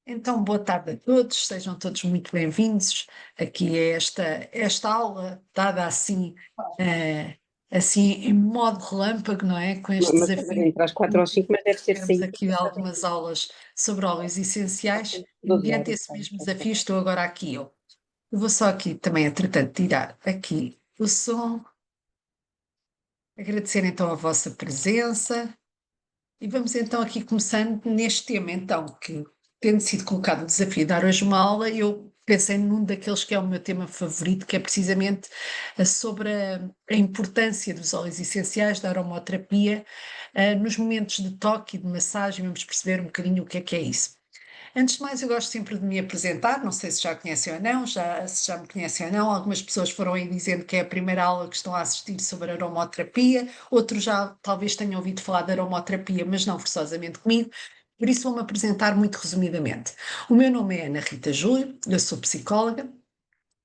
Então, boa tarde a todos, sejam todos muito bem-vindos aqui a esta aula, dada assim, assim em modo relâmpago, não é? Com este Mas estás a ver desafio entre as 4 de às 5, mas deve ter termos saído aqui algumas aulas sobre óleos essenciais, e 12 mediante horas, esse sabe? mesmo desafio estou agora aqui eu. Eu vou só aqui também, entretanto, tirar aqui o som, agradecer então a vossa presença. E vamos então aqui começando neste tema, então, que tendo sido colocado o desafio de dar hoje uma aula, eu pensei num daqueles que é o meu tema favorito, que é precisamente sobre a importância dos óleos essenciais, da aromaterapia, nos momentos de toque e de massagem, vamos perceber um bocadinho o que é isso. Antes de mais, eu gosto sempre de me apresentar, não sei se já conhecem ou não, se já me conhecem ou não, algumas pessoas foram aí dizendo que é a primeira aula que estão a assistir sobre aromoterapia, outros já talvez tenham ouvido falar de aromoterapia, mas não forçosamente comigo, por isso vou-me apresentar muito resumidamente. O meu nome é Ana Rita Júlio, eu sou psicóloga,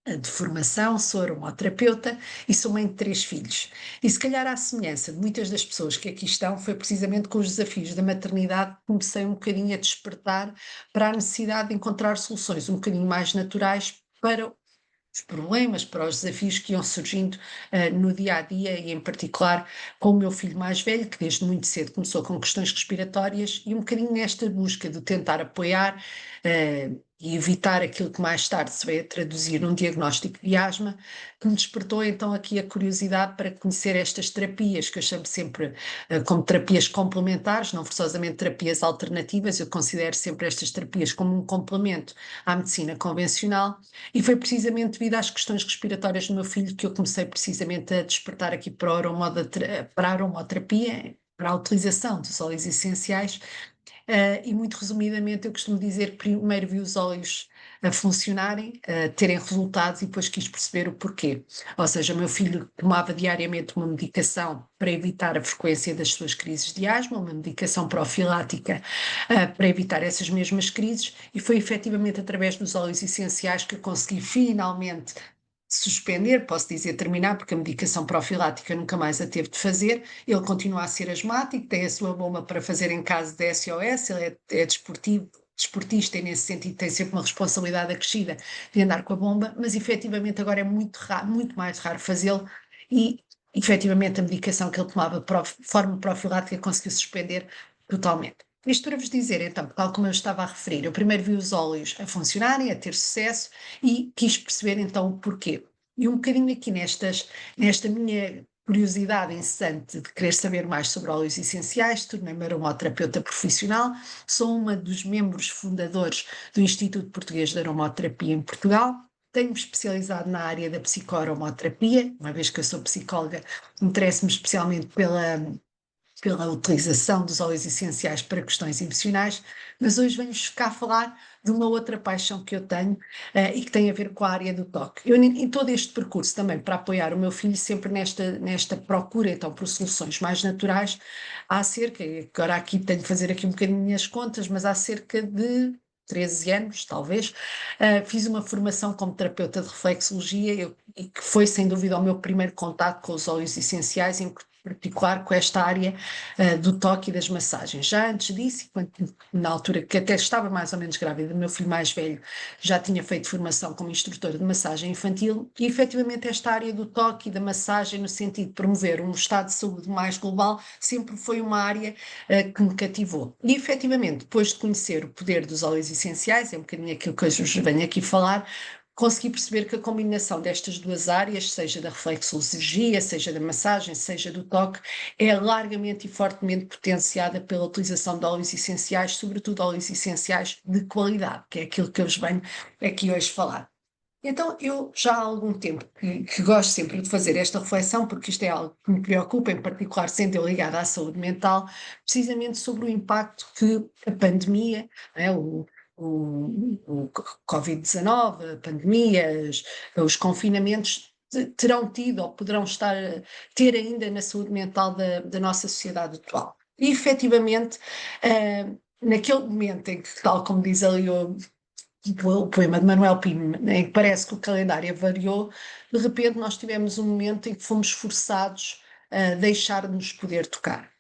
de formação, sou aromaterapeuta e sou mãe de 3 filhos. E se calhar à semelhança de muitas das pessoas que aqui estão, foi precisamente com os desafios da maternidade que comecei um bocadinho a despertar para a necessidade de encontrar soluções um bocadinho mais naturais para os problemas, para os desafios que iam surgindo no dia a dia e em particular com o meu filho mais velho, que desde muito cedo começou com questões respiratórias e um bocadinho nesta busca de tentar apoiar e evitar aquilo que mais tarde se veio a traduzir num diagnóstico de asma, que me despertou então aqui a curiosidade para conhecer estas terapias, que eu chamo sempre como terapias complementares, não forçosamente terapias alternativas, eu considero sempre estas terapias como um complemento à medicina convencional, e foi precisamente devido às questões respiratórias do meu filho que eu comecei precisamente a despertar aqui para a aromaterapia, para a utilização dos óleos essenciais, e muito resumidamente eu costumo dizer que primeiro vi os óleos a funcionarem, a terem resultados e depois quis perceber o porquê. Ou seja, o meu filho tomava diariamente uma medicação para evitar a frequência das suas crises de asma, uma medicação profilática, para evitar essas mesmas crises, e foi efetivamente através dos óleos essenciais que eu consegui finalmente suspender, posso dizer terminar, porque a medicação profilática nunca mais a teve de fazer. Ele continua a ser asmático, tem a sua bomba para fazer em caso de SOS, ele é desportista e nesse sentido tem sempre uma responsabilidade acrescida de andar com a bomba, mas efetivamente agora é muito raro, muito mais raro fazê-lo, e efetivamente a medicação que ele tomava de forma profilática conseguiu suspender totalmente. Isto para vos dizer, então, tal como eu estava a referir, eu primeiro vi os óleos a funcionarem, a ter sucesso, e quis perceber então o porquê. E um bocadinho aqui nesta minha curiosidade incessante de querer saber mais sobre óleos essenciais, tornei-me aromaterapeuta profissional, sou uma dos membros fundadores do Instituto Português de Aromaterapia em Portugal, tenho-me especializado na área da psicoaromaterapia, uma vez que eu sou psicóloga, interesso-me especialmente pela utilização dos óleos essenciais para questões emocionais, mas hoje venho-vos cá falar de uma outra paixão que eu tenho, e que tem a ver com a área do toque. Eu, em todo este percurso também, para apoiar o meu filho, sempre nesta procura, então, por soluções mais naturais, há cerca, e agora aqui tenho de fazer aqui um bocadinho as contas, mas há cerca de 13 anos, talvez, fiz uma formação como terapeuta de reflexologia, e que foi sem dúvida o meu primeiro contato com os óleos essenciais, em particular com esta área do toque e das massagens. Já antes disso, na altura que até estava mais ou menos grávida, o meu filho mais velho já tinha feito formação como instrutora de massagem infantil, e efetivamente esta área do toque e da massagem, no sentido de promover um estado de saúde mais global, sempre foi uma área que me cativou. E efetivamente, depois de conhecer o poder dos óleos essenciais, é um bocadinho aquilo que hoje vos venho aqui falar, consegui perceber que a combinação destas duas áreas, seja da reflexologia, seja da massagem, seja do toque, é largamente e fortemente potenciada pela utilização de óleos essenciais, sobretudo óleos essenciais de qualidade, que é aquilo que eu vos venho aqui hoje falar. Então, eu já há algum tempo que gosto sempre de fazer esta reflexão, porque isto é algo que me preocupa, em particular sendo eu ligada à saúde mental, precisamente sobre o impacto que a pandemia, não é, o Covid-19, a pandemia, os confinamentos terão tido ou poderão estar a ter ainda na saúde mental da nossa sociedade atual. E, efetivamente, naquele momento em que, tal como diz ali o poema de Manuel Pinho, em que parece que o calendário variou, de repente nós tivemos um momento em que fomos forçados a deixar de nos poder tocar.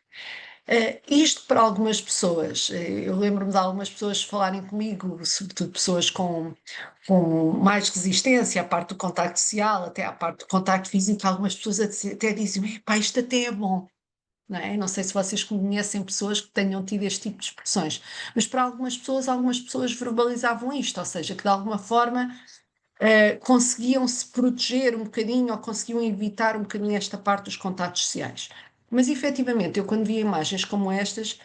Isto para algumas pessoas, eu lembro-me de algumas pessoas falarem comigo, sobretudo pessoas com mais resistência à parte do contacto social, até à parte do contacto físico, algumas pessoas até dizem: "Epá, isto até é bom", não é? Não sei se vocês conhecem pessoas que tenham tido este tipo de expressões, mas para algumas pessoas verbalizavam isto, ou seja, que de alguma forma conseguiam se proteger um bocadinho ou conseguiam evitar um bocadinho esta parte dos contactos sociais. Mas efetivamente, eu quando via imagens como estas,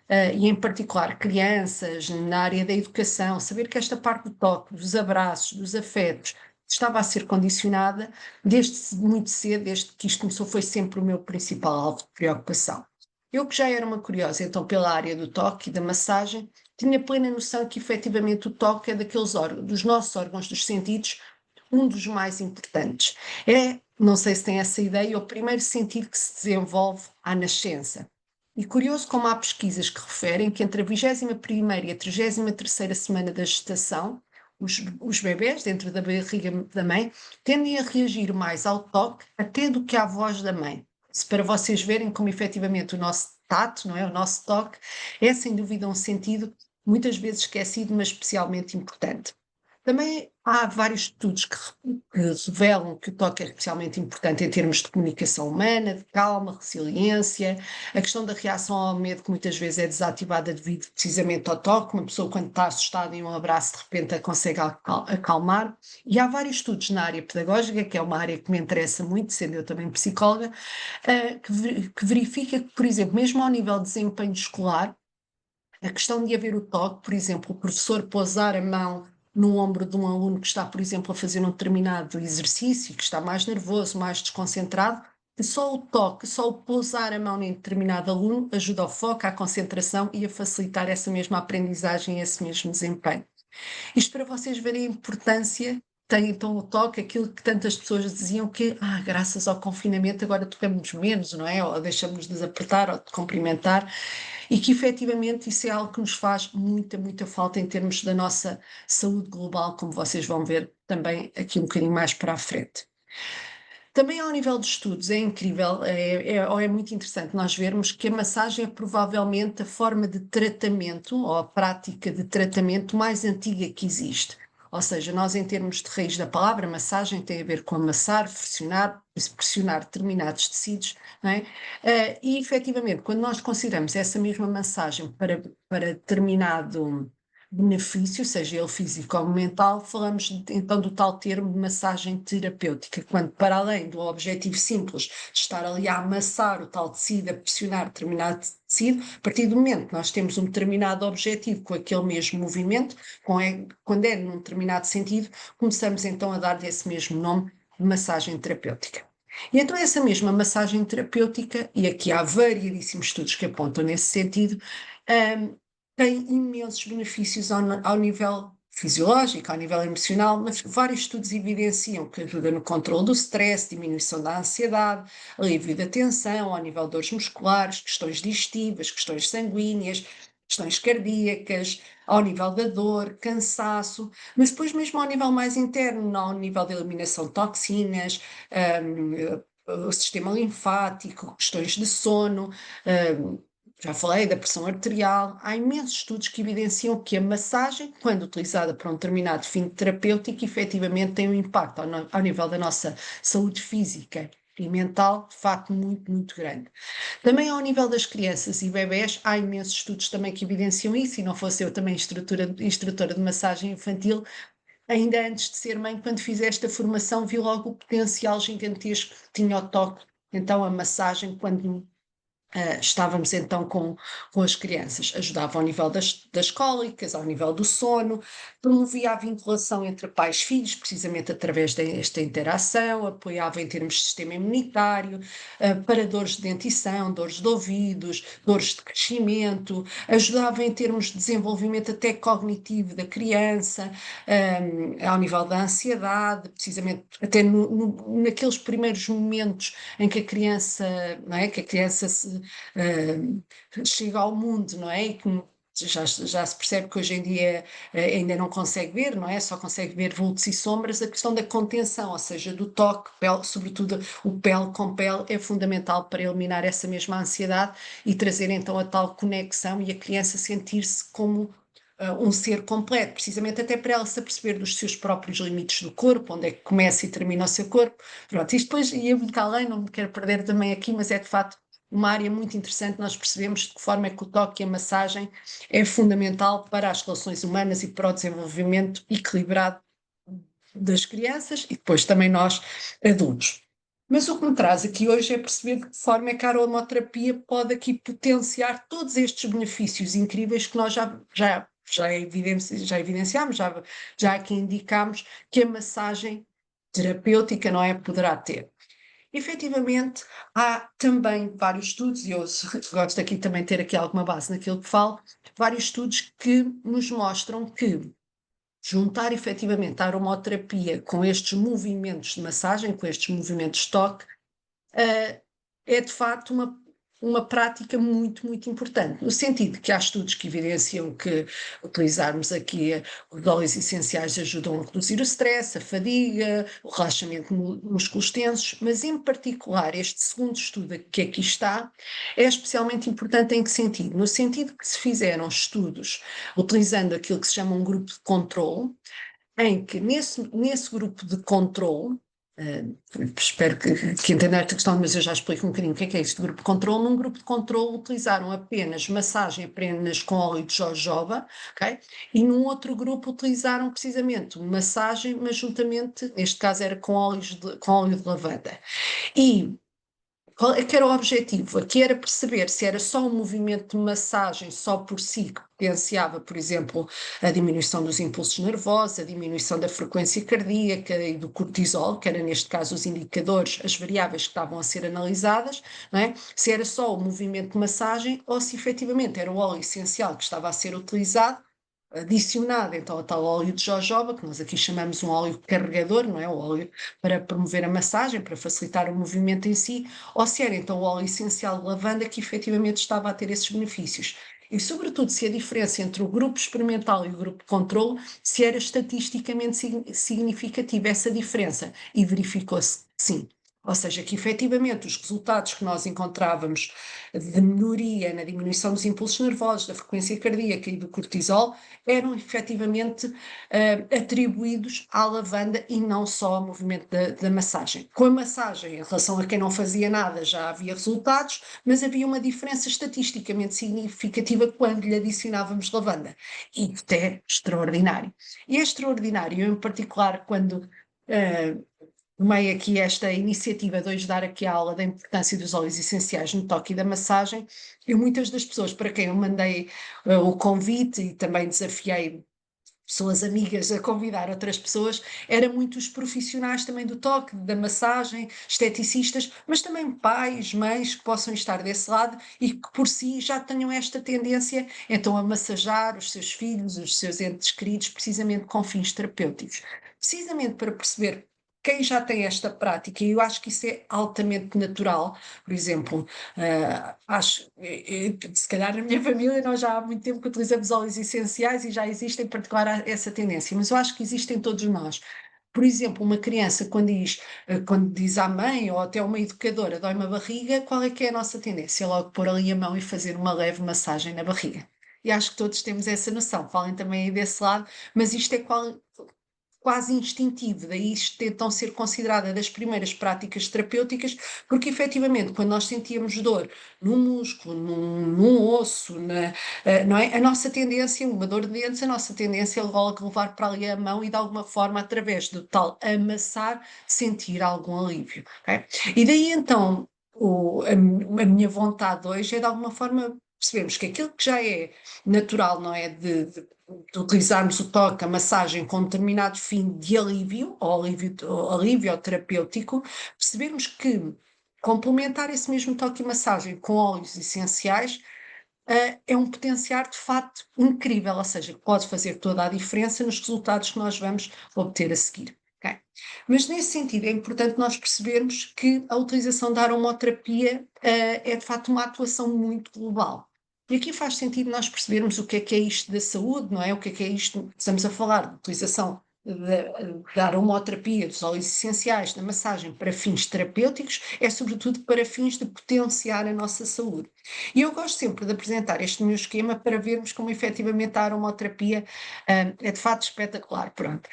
e em particular crianças na área da educação, saber que esta parte do toque, dos abraços, dos afetos, estava a ser condicionada desde muito cedo, desde que isto começou, foi sempre o meu principal alvo de preocupação. Eu que já era uma curiosa, então, pela área do toque e da massagem, tinha plena noção que efetivamente o toque é daqueles órgãos, dos nossos órgãos dos sentidos, um dos mais importantes. É, não sei se tem essa ideia, o primeiro sentido que se desenvolve à nascença. E curioso como há pesquisas que referem que entre a 21ª e a 33ª semana da gestação, os bebés dentro da barriga da mãe tendem a reagir mais ao toque até do que à voz da mãe. Se para vocês verem como efetivamente o nosso tato, não é? O nosso toque, é sem dúvida um sentido muitas vezes esquecido, mas especialmente importante. Também há vários estudos que revelam que o toque é especialmente importante em termos de comunicação humana, de calma, resiliência, a questão da reação ao medo, que muitas vezes é desativada devido precisamente ao toque. Uma pessoa, quando está assustada em um abraço, de repente a consegue acalmar. E há vários estudos na área pedagógica, que é uma área que me interessa muito, sendo eu também psicóloga, que verifica que, por exemplo, mesmo ao nível de desempenho escolar, a questão de haver o toque, por exemplo, o professor pousar a mão no ombro de um aluno que está, por exemplo, a fazer um determinado exercício, que está mais nervoso, mais desconcentrado, que só o toque, só o pousar a mão em determinado aluno ajuda ao foco, à concentração e a facilitar essa mesma aprendizagem, esse mesmo desempenho. Isto para vocês verem a importância tem então o toque, aquilo que tantas pessoas diziam que, graças ao confinamento agora tocamos menos, não é? Ou deixamos de apertar ou de cumprimentar, e que efetivamente isso é algo que nos faz muita, muita falta em termos da nossa saúde global, como vocês vão ver também aqui um bocadinho mais para a frente. Também ao nível de estudos é incrível, ou é muito interessante nós vermos que a massagem é provavelmente a forma de tratamento ou a prática de tratamento mais antiga que existe. Ou seja, nós em termos de raiz da palavra, massagem tem a ver com amassar, pressionar determinados tecidos, não é? E efetivamente, quando nós consideramos essa mesma massagem para determinado benefício, seja ele físico ou mental, falamos então do tal termo de massagem terapêutica, quando para além do objetivo simples de estar ali a amassar o tal tecido, a pressionar determinado tecido, a partir do momento que nós temos um determinado objetivo com aquele mesmo movimento, quando é num determinado sentido, começamos então a dar-lhe esse mesmo nome de massagem terapêutica. E então essa mesma massagem terapêutica, e aqui há variedíssimos estudos que apontam nesse sentido, um, tem imensos benefícios ao nível fisiológico, ao nível emocional, mas vários estudos evidenciam que ajuda no controle do stress, diminuição da ansiedade, alívio da tensão, ao nível de dores musculares, questões digestivas, questões sanguíneas, questões cardíacas, ao nível da dor, cansaço, mas depois mesmo ao nível mais interno, ao nível da eliminação de toxinas, o sistema linfático, questões de sono, um, já falei da pressão arterial. Há imensos estudos que evidenciam que a massagem, quando utilizada para um determinado fim terapêutico, efetivamente tem um impacto ao nível da nossa saúde física e mental, de facto, muito, muito grande. Também ao nível das crianças e bebés, há imensos estudos também que evidenciam isso, e não fosse eu também instrutora de massagem infantil, ainda antes de ser mãe, quando fiz esta formação, vi logo o potencial gigantesco que tinha o toque, então a massagem, quando estávamos então com as crianças, ajudava ao nível das cólicas, ao nível do sono, promovia a vinculação entre pais e filhos, precisamente através desta interação, apoiava em termos de sistema imunitário, para dores de dentição, dores de ouvidos, dores de crescimento, ajudava em termos de desenvolvimento até cognitivo da criança, ao nível da ansiedade, precisamente até naqueles primeiros momentos em que a criança, não é, que a criança chega ao mundo, não é? E que já se percebe que hoje em dia ainda não consegue ver, não é? Só consegue ver vultos e sombras. A questão da contenção, ou seja, do toque, pele, sobretudo o pele com pele, é fundamental para eliminar essa mesma ansiedade e trazer então a tal conexão e a criança sentir-se como um ser completo, precisamente até para ela se aperceber dos seus próprios limites do corpo, onde é que começa e termina o seu corpo. Pronto, isto depois ia muito além, não me quero perder também aqui, mas é de facto uma área muito interessante. Nós percebemos de que forma é que o toque e a massagem é fundamental para as relações humanas e para o desenvolvimento equilibrado das crianças e depois também nós, adultos. Mas o que me traz aqui hoje é perceber de que forma é que a aromaterapia pode aqui potenciar todos estes benefícios incríveis que nós já evidenciámos, já aqui indicámos que a massagem terapêutica, não é, poderá ter. Efetivamente, há também vários estudos, e eu gosto aqui também de ter aqui alguma base naquilo que falo, vários estudos que nos mostram que juntar efetivamente a aromaterapia com estes movimentos de massagem, com estes movimentos de toque, é de facto uma prática muito, muito importante, no sentido que há estudos que evidenciam que utilizarmos aqui os óleos essenciais ajudam a reduzir o stress, a fadiga, o relaxamento de músculos tensos, mas em particular este segundo estudo que aqui está é especialmente importante em que sentido? No sentido que se fizeram estudos utilizando aquilo que se chama um grupo de controle, em que nesse grupo de controle, espero que entenda esta questão, mas eu já explico um bocadinho o que é este grupo de controle. Num grupo de controle utilizaram apenas massagem apenas com óleo de jojoba, ok? E num outro grupo utilizaram precisamente massagem, mas juntamente, neste caso era com óleo de lavanda. E qual é que era o objetivo? Aqui era perceber se era só um movimento de massagem só por si que potenciava, por exemplo, a diminuição dos impulsos nervosos, a diminuição da frequência cardíaca e do cortisol, que era neste caso os indicadores, as variáveis que estavam a ser analisadas, não é? Se era só o movimento de massagem ou se efetivamente era o óleo essencial que estava a ser utilizado, adicionado então a tal óleo de jojoba, que nós aqui chamamos um óleo carregador, não é? O óleo para promover a massagem, para facilitar o movimento em si, ou se era então o óleo essencial de lavanda que efetivamente estava a ter esses benefícios. E, sobretudo, se a diferença entre o grupo experimental e o grupo de controle, se era estatisticamente significativa essa diferença. E verificou-se que sim. Ou seja, que efetivamente os resultados que nós encontrávamos de melhoria na diminuição dos impulsos nervosos, da frequência cardíaca e do cortisol, eram efetivamente atribuídos à lavanda e não só ao movimento da massagem. Com a massagem, em relação a quem não fazia nada, já havia resultados, mas havia uma diferença estatisticamente significativa quando lhe adicionávamos lavanda. E isto é extraordinário. E é extraordinário, em particular, quando tomei aqui esta iniciativa de hoje dar aqui a aula da importância dos óleos essenciais no toque e da massagem, e muitas das pessoas para quem eu mandei o convite e também desafiei pessoas amigas a convidar outras pessoas, eram muitos profissionais também do toque, da massagem, esteticistas, mas também pais, mães que possam estar desse lado e que por si já tenham esta tendência então a massajar os seus filhos, os seus entes queridos, precisamente com fins terapêuticos. Precisamente para perceber quem já tem esta prática, e eu acho que isso é altamente natural. Por exemplo, se calhar na minha família nós já há muito tempo que utilizamos óleos essenciais e já existe em particular essa tendência, mas eu acho que existe em todos nós. Por exemplo, uma criança quando diz à mãe ou até uma educadora dói-me a barriga, qual é que é a nossa tendência? Logo pôr ali a mão e fazer uma leve massagem na barriga. E acho que todos temos essa noção, falem também aí desse lado, mas isto é quase instintivo, daí tentam ser considerada das primeiras práticas terapêuticas, porque efetivamente quando nós sentíamos dor num músculo, num osso, não é? A nossa tendência, uma dor de dentes, a nossa tendência é logo levar para ali a mão e de alguma forma, através do tal amassar, sentir algum alívio. Ok? E daí então a minha vontade hoje é de alguma forma percebemos que aquilo que já é natural, não é? De utilizarmos o toque, a massagem com determinado fim de alívio, ou alívio ou terapêutico, percebermos que complementar esse mesmo toque e massagem com óleos essenciais é um potencial de facto incrível, ou seja, pode fazer toda a diferença nos resultados que nós vamos obter a seguir. Okay? Mas nesse sentido é importante nós percebermos que a utilização da aromoterapia é de facto uma atuação muito global. E aqui faz sentido nós percebermos o que é isto da saúde, não é? O que é isto, estamos a falar de utilização da aromoterapia, dos óleos essenciais, da massagem para fins terapêuticos, é sobretudo para fins de potenciar a nossa saúde. E eu gosto sempre de apresentar este meu esquema para vermos como efetivamente a aromoterapia é de facto espetacular, pronto.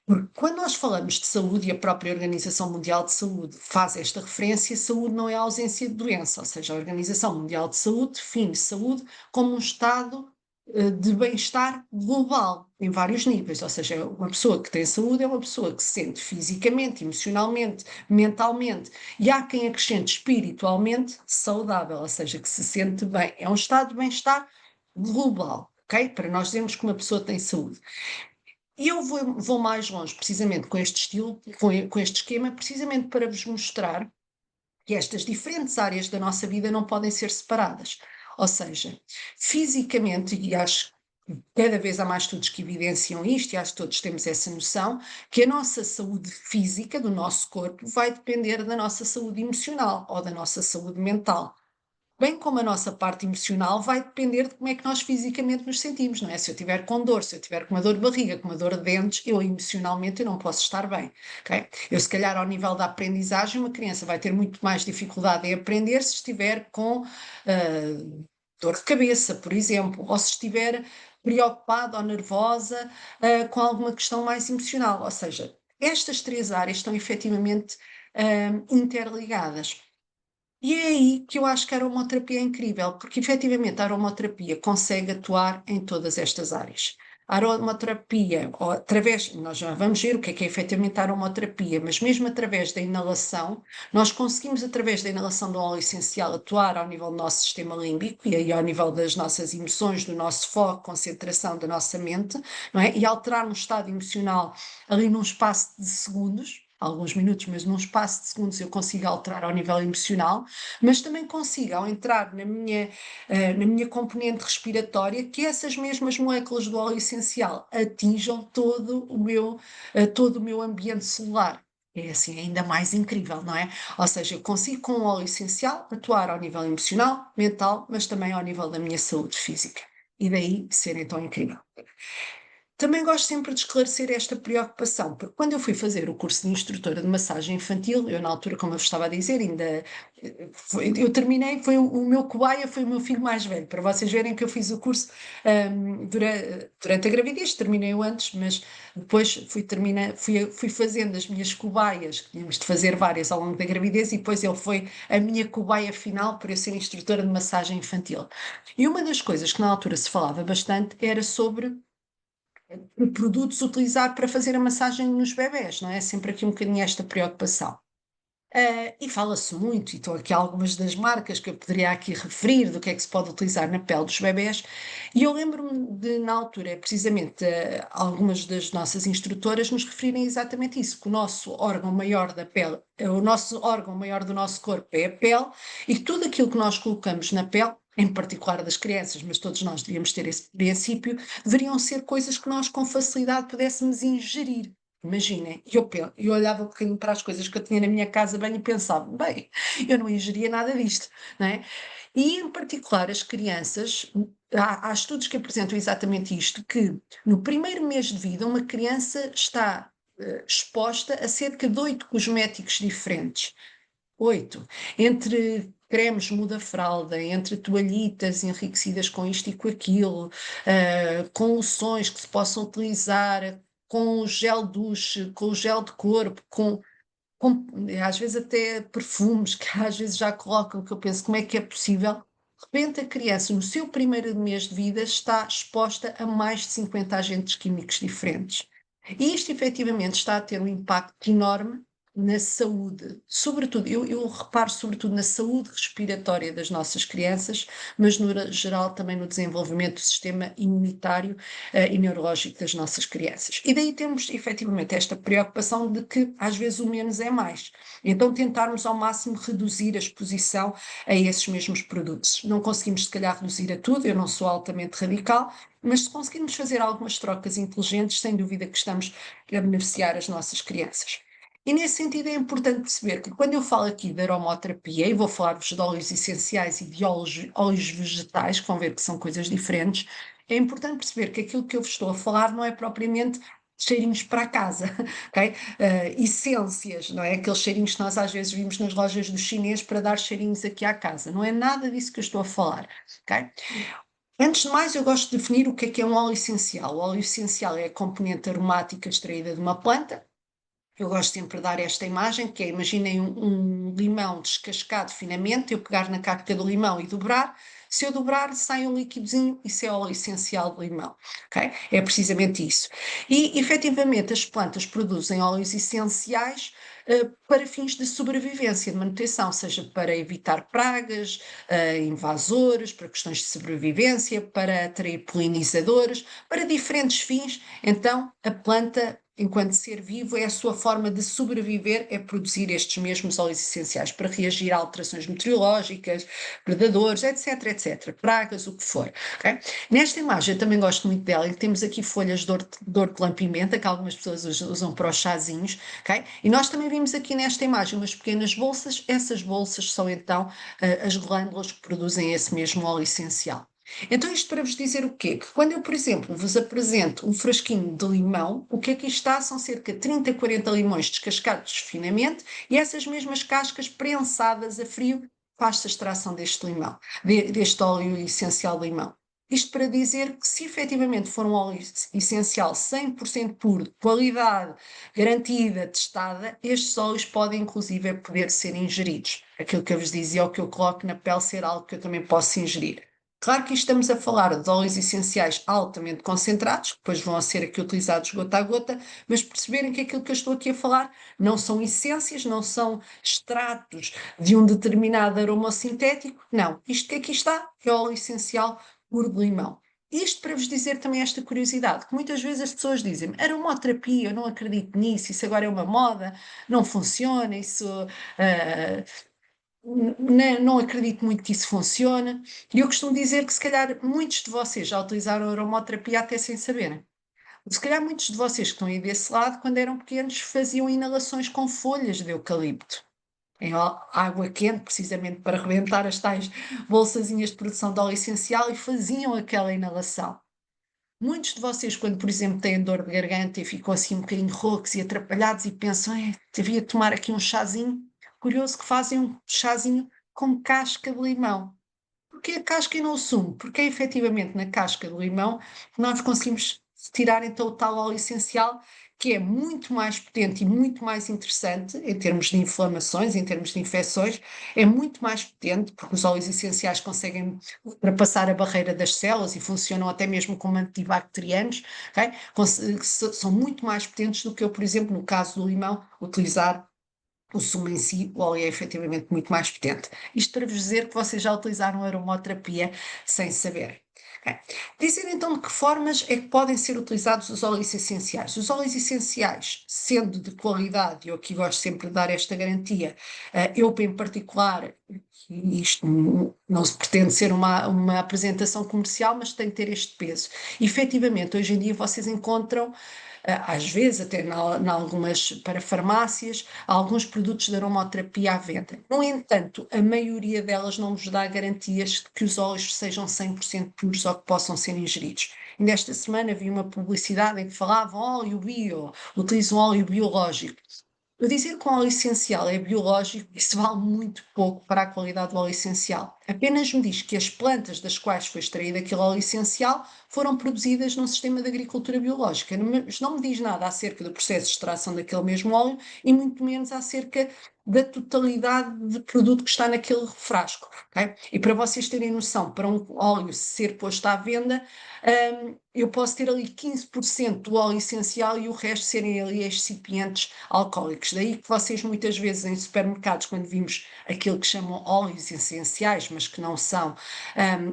Porque quando nós falamos de saúde, e a própria Organização Mundial de Saúde faz esta referência, saúde não é ausência de doença, ou seja, a Organização Mundial de Saúde define saúde como um estado de bem-estar global, em vários níveis, ou seja, uma pessoa que tem saúde é uma pessoa que se sente fisicamente, emocionalmente, mentalmente, e há quem acrescente espiritualmente saudável, ou seja, que se sente bem. É um estado de bem-estar global, ok? Para nós dizermos que uma pessoa tem saúde. E eu vou mais longe, precisamente com este estilo, com este esquema, precisamente para vos mostrar que estas diferentes áreas da nossa vida não podem ser separadas. Ou seja, fisicamente, e acho que cada vez há mais estudos que evidenciam isto, e acho que todos temos essa noção, que a nossa saúde física do nosso corpo vai depender da nossa saúde emocional ou da nossa saúde mental. Bem como a nossa parte emocional vai depender de como é que nós fisicamente nos sentimos, não é? Se eu tiver com dor, se eu tiver com uma dor de barriga, com uma dor de dentes, eu emocionalmente eu não posso estar bem, ok? Eu se calhar ao nível da aprendizagem, uma criança vai ter muito mais dificuldade em aprender se estiver com dor de cabeça, por exemplo, ou se estiver preocupada ou nervosa com alguma questão mais emocional, ou seja, estas três áreas estão efetivamente interligadas. E é aí que eu acho que a aromaterapia é incrível, porque efetivamente a aromaterapia consegue atuar em todas estas áreas. A aromaterapia, ou através, nós já vamos ver o que é efetivamente a aromaterapia, mas mesmo através da inalação, nós conseguimos, através da inalação do óleo essencial, atuar ao nível do nosso sistema límbico e aí ao nível das nossas emoções, do nosso foco, concentração da nossa mente, não é? E alterar um estado emocional ali num espaço de segundos, alguns minutos, mas num espaço de segundos eu consigo alterar ao nível emocional, mas também consigo, ao entrar na minha componente respiratória, que essas mesmas moléculas do óleo essencial atinjam todo o meu ambiente celular. É assim ainda mais incrível, não é? Ou seja, eu consigo com o óleo essencial atuar ao nível emocional, mental, mas também ao nível da minha saúde física. E daí ser então incrível. Também gosto sempre de esclarecer esta preocupação, porque quando eu fui fazer o curso de instrutora de massagem infantil, eu na altura, como eu vos estava a dizer, ainda eu terminei, o meu cobaia foi o meu filho mais velho, para vocês verem que eu fiz o curso durante a gravidez, terminei-o antes, mas depois fui fazendo as minhas cobaias, que tínhamos de fazer várias ao longo da gravidez, e depois ele foi a minha cobaia final para eu ser instrutora de massagem infantil. E uma das coisas que na altura se falava bastante era sobre produtos utilizar para fazer a massagem nos bebés, não é? Sempre aqui um bocadinho esta preocupação. E fala-se muito, e estão aqui algumas das marcas que eu poderia aqui referir do que é que se pode utilizar na pele dos bebés, e eu lembro-me de, na altura, precisamente, algumas das nossas instrutoras nos referirem exatamente isso, que o nosso órgão maior da pele, o nosso órgão maior do nosso corpo é a pele, e que tudo aquilo que nós colocamos na pele, em particular das crianças, mas todos nós devíamos ter esse princípio, deveriam ser coisas que nós com facilidade pudéssemos ingerir. Imaginem, eu olhava um bocadinho para as coisas que eu tinha na minha casa bem e pensava, bem, eu não ingeria nada disto, não é? E em particular as crianças, há estudos que apresentam exatamente isto, que no primeiro mês de vida uma criança está exposta a cerca de 8 cosméticos diferentes. 8. Entre cremes muda-fralda, entre toalhitas enriquecidas com isto e com aquilo, com loções que se possam utilizar, com o gel duche, com o gel de corpo, com às vezes até perfumes que às vezes já colocam, que eu penso como é que é possível. De repente a criança no seu primeiro mês de vida está exposta a mais de 50 agentes químicos diferentes. E isto efetivamente está a ter um impacto enorme na saúde, sobretudo, eu reparo sobretudo na saúde respiratória das nossas crianças, mas no geral também no desenvolvimento do sistema imunitário e neurológico das nossas crianças. E daí temos efetivamente esta preocupação de que às vezes o menos é mais. Então tentarmos ao máximo reduzir a exposição a esses mesmos produtos. Não conseguimos se calhar reduzir a tudo, eu não sou altamente radical, mas se conseguirmos fazer algumas trocas inteligentes, sem dúvida que estamos a beneficiar as nossas crianças. E nesse sentido é importante perceber que quando eu falo aqui de aromoterapia, e vou falar-vos de óleos essenciais e de óleos vegetais, que vão ver que são coisas diferentes, é importante perceber que aquilo que eu vos estou a falar não é propriamente cheirinhos para a casa, ok? Essências, não é? Aqueles cheirinhos que nós às vezes vimos nas lojas dos chineses para dar cheirinhos aqui à casa. Não é nada disso que eu estou a falar, ok? Antes de mais, eu gosto de definir o que é um óleo essencial. O óleo essencial é a componente aromática extraída de uma planta. Eu gosto sempre de dar esta imagem, que é, imaginem um limão descascado finamente, eu pegar na casca do limão e dobrar, se eu dobrar sai um líquidozinho, isso é óleo essencial de limão, ok? É precisamente isso. E, efetivamente, as plantas produzem óleos essenciais para fins de sobrevivência, de manutenção, seja para evitar pragas, invasores, para questões de sobrevivência, para atrair polinizadores, para diferentes fins. Então, a planta, enquanto ser vivo, é a sua forma de sobreviver, é produzir estes mesmos óleos essenciais para reagir a alterações meteorológicas, predadores, etc, etc, pragas, o que for. Okay? Nesta imagem eu também gosto muito dela, e temos aqui folhas de hortelã-pimenta, que algumas pessoas usam para os chazinhos, okay? E nós também vimos aqui nesta imagem umas pequenas bolsas, essas bolsas são então as glândulas que produzem esse mesmo óleo essencial. Então, isto para vos dizer o quê? Que quando eu, por exemplo, vos apresento um frasquinho de limão, o que aqui está são cerca de 30, 40 limões descascados finamente e essas mesmas cascas prensadas a frio faz-se a extração deste limão, deste óleo essencial de limão. Isto para dizer que se efetivamente for um óleo essencial 100% puro, de qualidade garantida, testada, estes óleos podem inclusive poder ser ingeridos. Aquilo que eu vos dizia, o que eu coloco na pele ser algo que eu também posso ingerir. Claro que estamos a falar de óleos essenciais altamente concentrados, que depois vão ser aqui utilizados gota a gota, mas perceberem que aquilo que eu estou aqui a falar não são essências, não são extratos de um determinado aroma sintético, não. Isto que aqui está é óleo essencial puro de limão. Isto para vos dizer também esta curiosidade, que muitas vezes as pessoas dizem, aromoterapia, eu não acredito nisso, isso agora é uma moda, não funciona, isso não acredito muito que isso funcione. E eu costumo dizer que se calhar muitos de vocês já utilizaram a aromoterapia até sem saberem. Se calhar muitos de vocês que estão aí desse lado, quando eram pequenos, faziam inalações com folhas de eucalipto, em água quente, precisamente para rebentar as tais bolsazinhas de produção de óleo essencial e faziam aquela inalação. Muitos de vocês, quando, por exemplo, têm dor de garganta e ficam assim um bocadinho roucos e atrapalhados e pensam, devia tomar aqui um chazinho, curioso que fazem um chazinho com casca de limão. Porquê a casca e não o sumo? Porque é efetivamente na casca do limão que nós conseguimos tirar então o tal óleo essencial, que é muito mais potente e muito mais interessante em termos de inflamações, em termos de infecções, é muito mais potente, porque os óleos essenciais conseguem ultrapassar a barreira das células e funcionam até mesmo como antibacterianos, ok? São muito mais potentes do que eu, por exemplo, no caso do limão, utilizar o sumo em si, o óleo é efetivamente muito mais potente. Isto para vos dizer que vocês já utilizaram a aromoterapia sem saberem. Okay. Dizer então de que formas é que podem ser utilizados os óleos essenciais. Os óleos essenciais, sendo de qualidade, eu aqui gosto sempre de dar esta garantia, eu em particular, e isto não se pretende ser uma apresentação comercial, mas tem que ter este peso. E, efetivamente, hoje em dia vocês encontram às vezes até em algumas para farmácias, há alguns produtos de aromaterapia à venda. No entanto, a maioria delas não vos dá garantias de que os óleos sejam 100% puros ou que possam ser ingeridos. E nesta semana vi uma publicidade em que falava óleo bio, utiliza um óleo biológico. Eu dizer que o óleo essencial é biológico, isso vale muito pouco para a qualidade do óleo essencial. Apenas me diz que as plantas das quais foi extraído aquele óleo essencial foram produzidas num sistema de agricultura biológica, mas não me diz nada acerca do processo de extração daquele mesmo óleo e muito menos acerca da totalidade de produto que está naquele frasco. Okay? E para vocês terem noção, para um óleo ser posto à venda, eu posso ter ali 15% do óleo essencial e o resto serem ali excipientes alcoólicos. Daí que vocês muitas vezes em supermercados, quando vimos aquilo que chamam óleos essenciais, mas que não são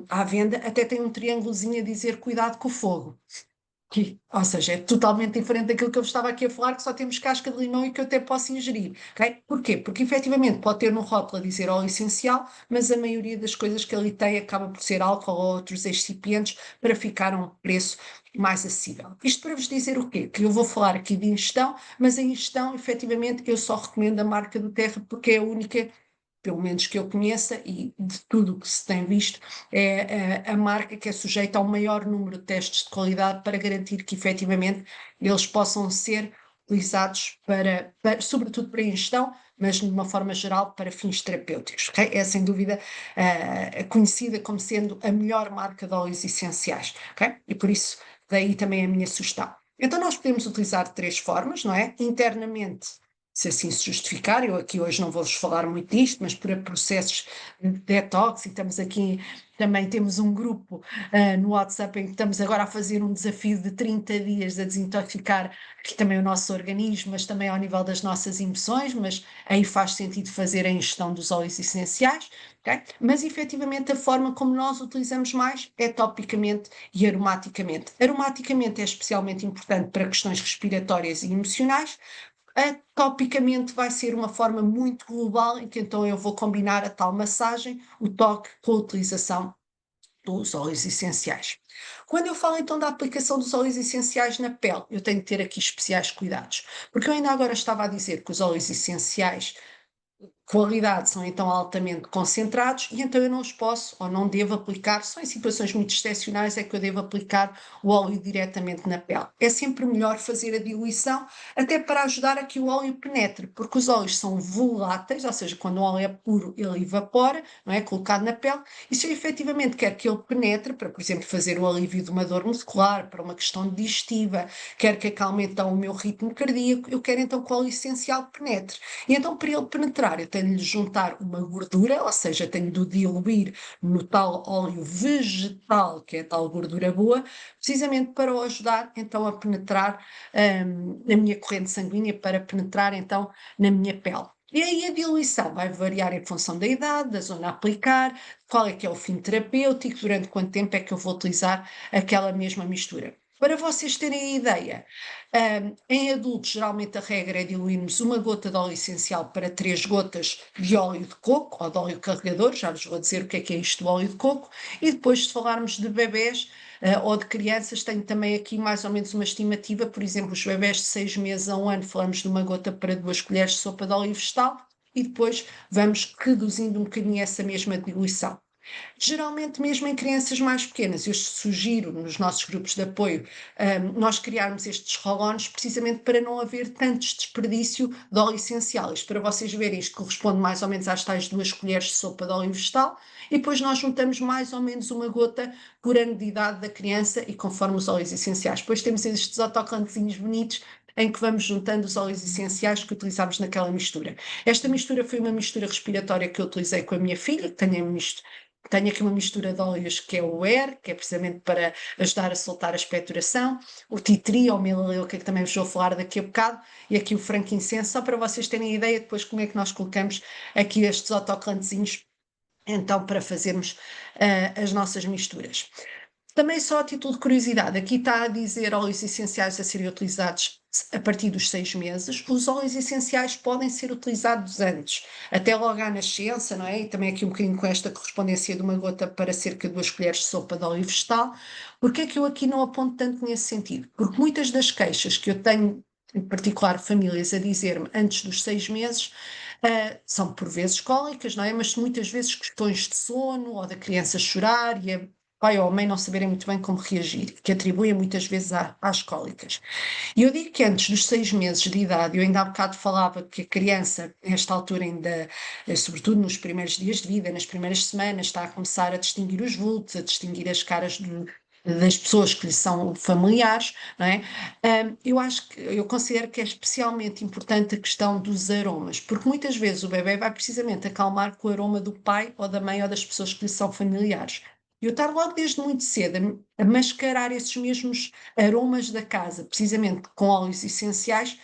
à venda, até tem um triângulozinho a dizer cuidado com o fogo. Ou seja, é totalmente diferente daquilo que eu estava aqui a falar, que só temos casca de limão e que eu até posso ingerir, ok? Porquê? Porque efetivamente pode ter no rótulo a dizer óleo essencial, mas a maioria das coisas que ali tem acaba por ser álcool ou outros excipientes para ficar a um preço mais acessível. Isto para vos dizer o quê? Que eu vou falar aqui de ingestão, mas a ingestão, efetivamente, eu só recomendo a marca do Terra porque é a única, pelo menos que eu conheça, e de tudo o que se tem visto, é a marca que é sujeita ao maior número de testes de qualidade para garantir que efetivamente eles possam ser utilizados sobretudo para ingestão, mas de uma forma geral para fins terapêuticos. Ok? É sem dúvida conhecida como sendo a melhor marca de óleos essenciais. Ok? E por isso daí também a minha sugestão. Então nós podemos utilizar de três formas, não é? Internamente, se assim se justificar, eu aqui hoje não vou-vos falar muito disto, mas para processos de detox, e estamos aqui, também temos um grupo no WhatsApp em que estamos agora a fazer um desafio de 30 dias a desintoxicar aqui também o nosso organismo, mas também ao nível das nossas emoções, mas aí faz sentido fazer a ingestão dos óleos essenciais, ok? Mas efetivamente a forma como nós utilizamos mais é topicamente e aromaticamente. Aromaticamente é especialmente importante para questões respiratórias e emocionais. Atopicamente vai ser uma forma muito global em que então eu vou combinar a tal massagem, o toque com a utilização dos óleos essenciais. Quando eu falo então da aplicação dos óleos essenciais na pele, eu tenho que ter aqui especiais cuidados, porque eu ainda agora estava a dizer que os óleos essenciais qualidade são então altamente concentrados e então eu não os posso ou não devo aplicar, só em situações muito excepcionais é que eu devo aplicar o óleo diretamente na pele. É sempre melhor fazer a diluição, até para ajudar a que o óleo penetre, porque os óleos são voláteis, ou seja, quando o óleo é puro ele evapora, não é? Colocado na pele, e se eu efetivamente quero que ele penetre, para, por exemplo, fazer o alívio de uma dor muscular, para uma questão digestiva, quero que acalme então o meu ritmo cardíaco, eu quero então que o óleo essencial penetre. E então, para ele penetrar, eu tenho de juntar uma gordura, ou seja, tenho de diluir no tal óleo vegetal, que é a tal gordura boa, precisamente para o ajudar então a penetrar na minha corrente sanguínea, para penetrar então na minha pele. E aí a diluição vai variar em função da idade, da zona a aplicar, qual é que é o fim terapêutico, durante quanto tempo é que eu vou utilizar aquela mesma mistura. Para vocês terem a ideia, em adultos, geralmente a regra é diluirmos uma gota de óleo essencial para 3 gotas de óleo de coco ou de óleo carregador, já vos vou dizer o que é isto do óleo de coco, e depois se falarmos de bebés ou de crianças, tenho também aqui mais ou menos uma estimativa, por exemplo, os bebés de 6 meses a 1 ano, falamos de uma gota para 2 colheres de sopa de óleo vegetal, e depois vamos reduzindo um bocadinho essa mesma diluição. Geralmente, mesmo em crianças mais pequenas, eu sugiro nos nossos grupos de apoio nós criarmos estes roll-ons precisamente para não haver tanto desperdício de óleo essencial. Isto para vocês verem, isto corresponde mais ou menos às tais 2 colheres de sopa de óleo vegetal, e depois nós juntamos mais ou menos uma gota por ano de idade da criança e conforme os óleos essenciais. Depois temos estes autocolantezinhos bonitos em que vamos juntando os óleos essenciais que utilizámos naquela mistura. Esta mistura foi uma mistura respiratória que eu utilizei com a minha filha, que tenho aqui uma mistura de óleos que é o Air, que é precisamente para ajudar a soltar a expectoração, o tea tree ou melaleuca, que também vos vou falar daqui a bocado, e aqui o frankincenso, só para vocês terem ideia depois como é que nós colocamos aqui estes autocolantezinhos, então, para fazermos as nossas misturas. Também só a título de curiosidade, aqui está a dizer óleos essenciais a serem utilizados a partir dos 6 meses. Os óleos essenciais podem ser utilizados antes, até logo à nascença, não é? E também aqui um bocadinho com esta correspondência de uma gota para cerca de 2 colheres de sopa de óleo vegetal. Porquê é que eu aqui não aponto tanto nesse sentido? Porque muitas das queixas que eu tenho, em particular famílias, a dizer-me antes dos 6 meses, são por vezes cólicas, não é? Mas muitas vezes questões de sono ou da criança chorar e a pai ou a mãe não saberem muito bem como reagir, que atribuem muitas vezes às cólicas. E eu digo que antes dos 6 meses de idade, eu ainda há bocado falava que a criança, nesta altura ainda, sobretudo nos primeiros dias de vida, nas primeiras semanas, está a começar a distinguir os vultos, a distinguir as caras das pessoas que lhe são familiares, não é? Eu considero que é especialmente importante a questão dos aromas, porque muitas vezes o bebê vai precisamente acalmar com o aroma do pai ou da mãe ou das pessoas que lhe são familiares. E eu estar logo desde muito cedo a mascarar esses mesmos aromas da casa, precisamente com óleos essenciais,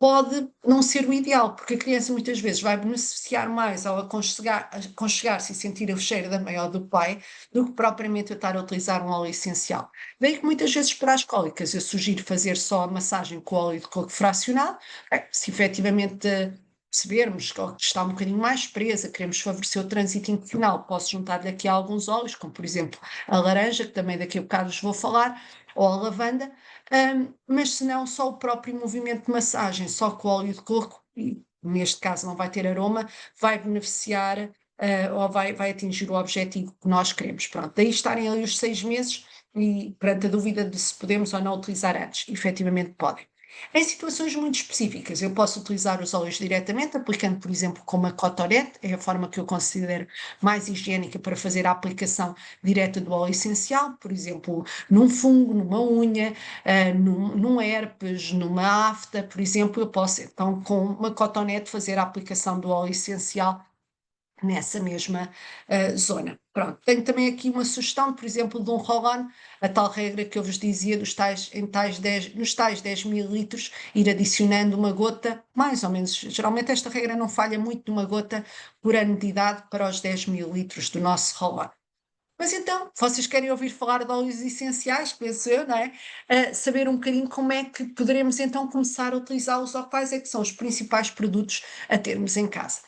pode não ser o ideal, porque a criança muitas vezes vai beneficiar mais ao aconchegar-se e sentir o cheiro da mãe ou do pai do que propriamente eu estar a utilizar um óleo essencial. Daí que muitas vezes para as cólicas eu sugiro fazer só a massagem com óleo de coco fracionado, se efetivamente percebermos que está um bocadinho mais presa, queremos favorecer o trânsito intestinal, posso juntar-lhe aqui alguns óleos, como por exemplo a laranja, que também daqui a bocado vos vou falar, ou a lavanda, mas se não, só o próprio movimento de massagem, só com o óleo de coco, e neste caso não vai ter aroma, vai beneficiar ou vai atingir o objetivo que nós queremos. Pronto, daí estarem ali os 6 meses e perante a dúvida de se podemos ou não utilizar antes, efetivamente podem. Em situações muito específicas, eu posso utilizar os óleos diretamente, aplicando, por exemplo, com uma cotonete, é a forma que eu considero mais higiênica para fazer a aplicação direta do óleo essencial, por exemplo, num fungo, numa unha, num herpes, numa afta, por exemplo, eu posso então com uma cotonete fazer a aplicação do óleo essencial nessa mesma zona. Pronto, tenho também aqui uma sugestão, por exemplo, de um roll-on, a tal regra que eu vos dizia nos tais 10 mililitros, ir adicionando uma gota, mais ou menos, geralmente esta regra não falha muito de uma gota por ano de idade para os 10 mililitros do nosso roll-on. Mas então, vocês querem ouvir falar de óleos essenciais, penso eu, não é? Saber um bocadinho como é que poderemos então começar a utilizá-los ou quais é que são os principais produtos a termos em casa.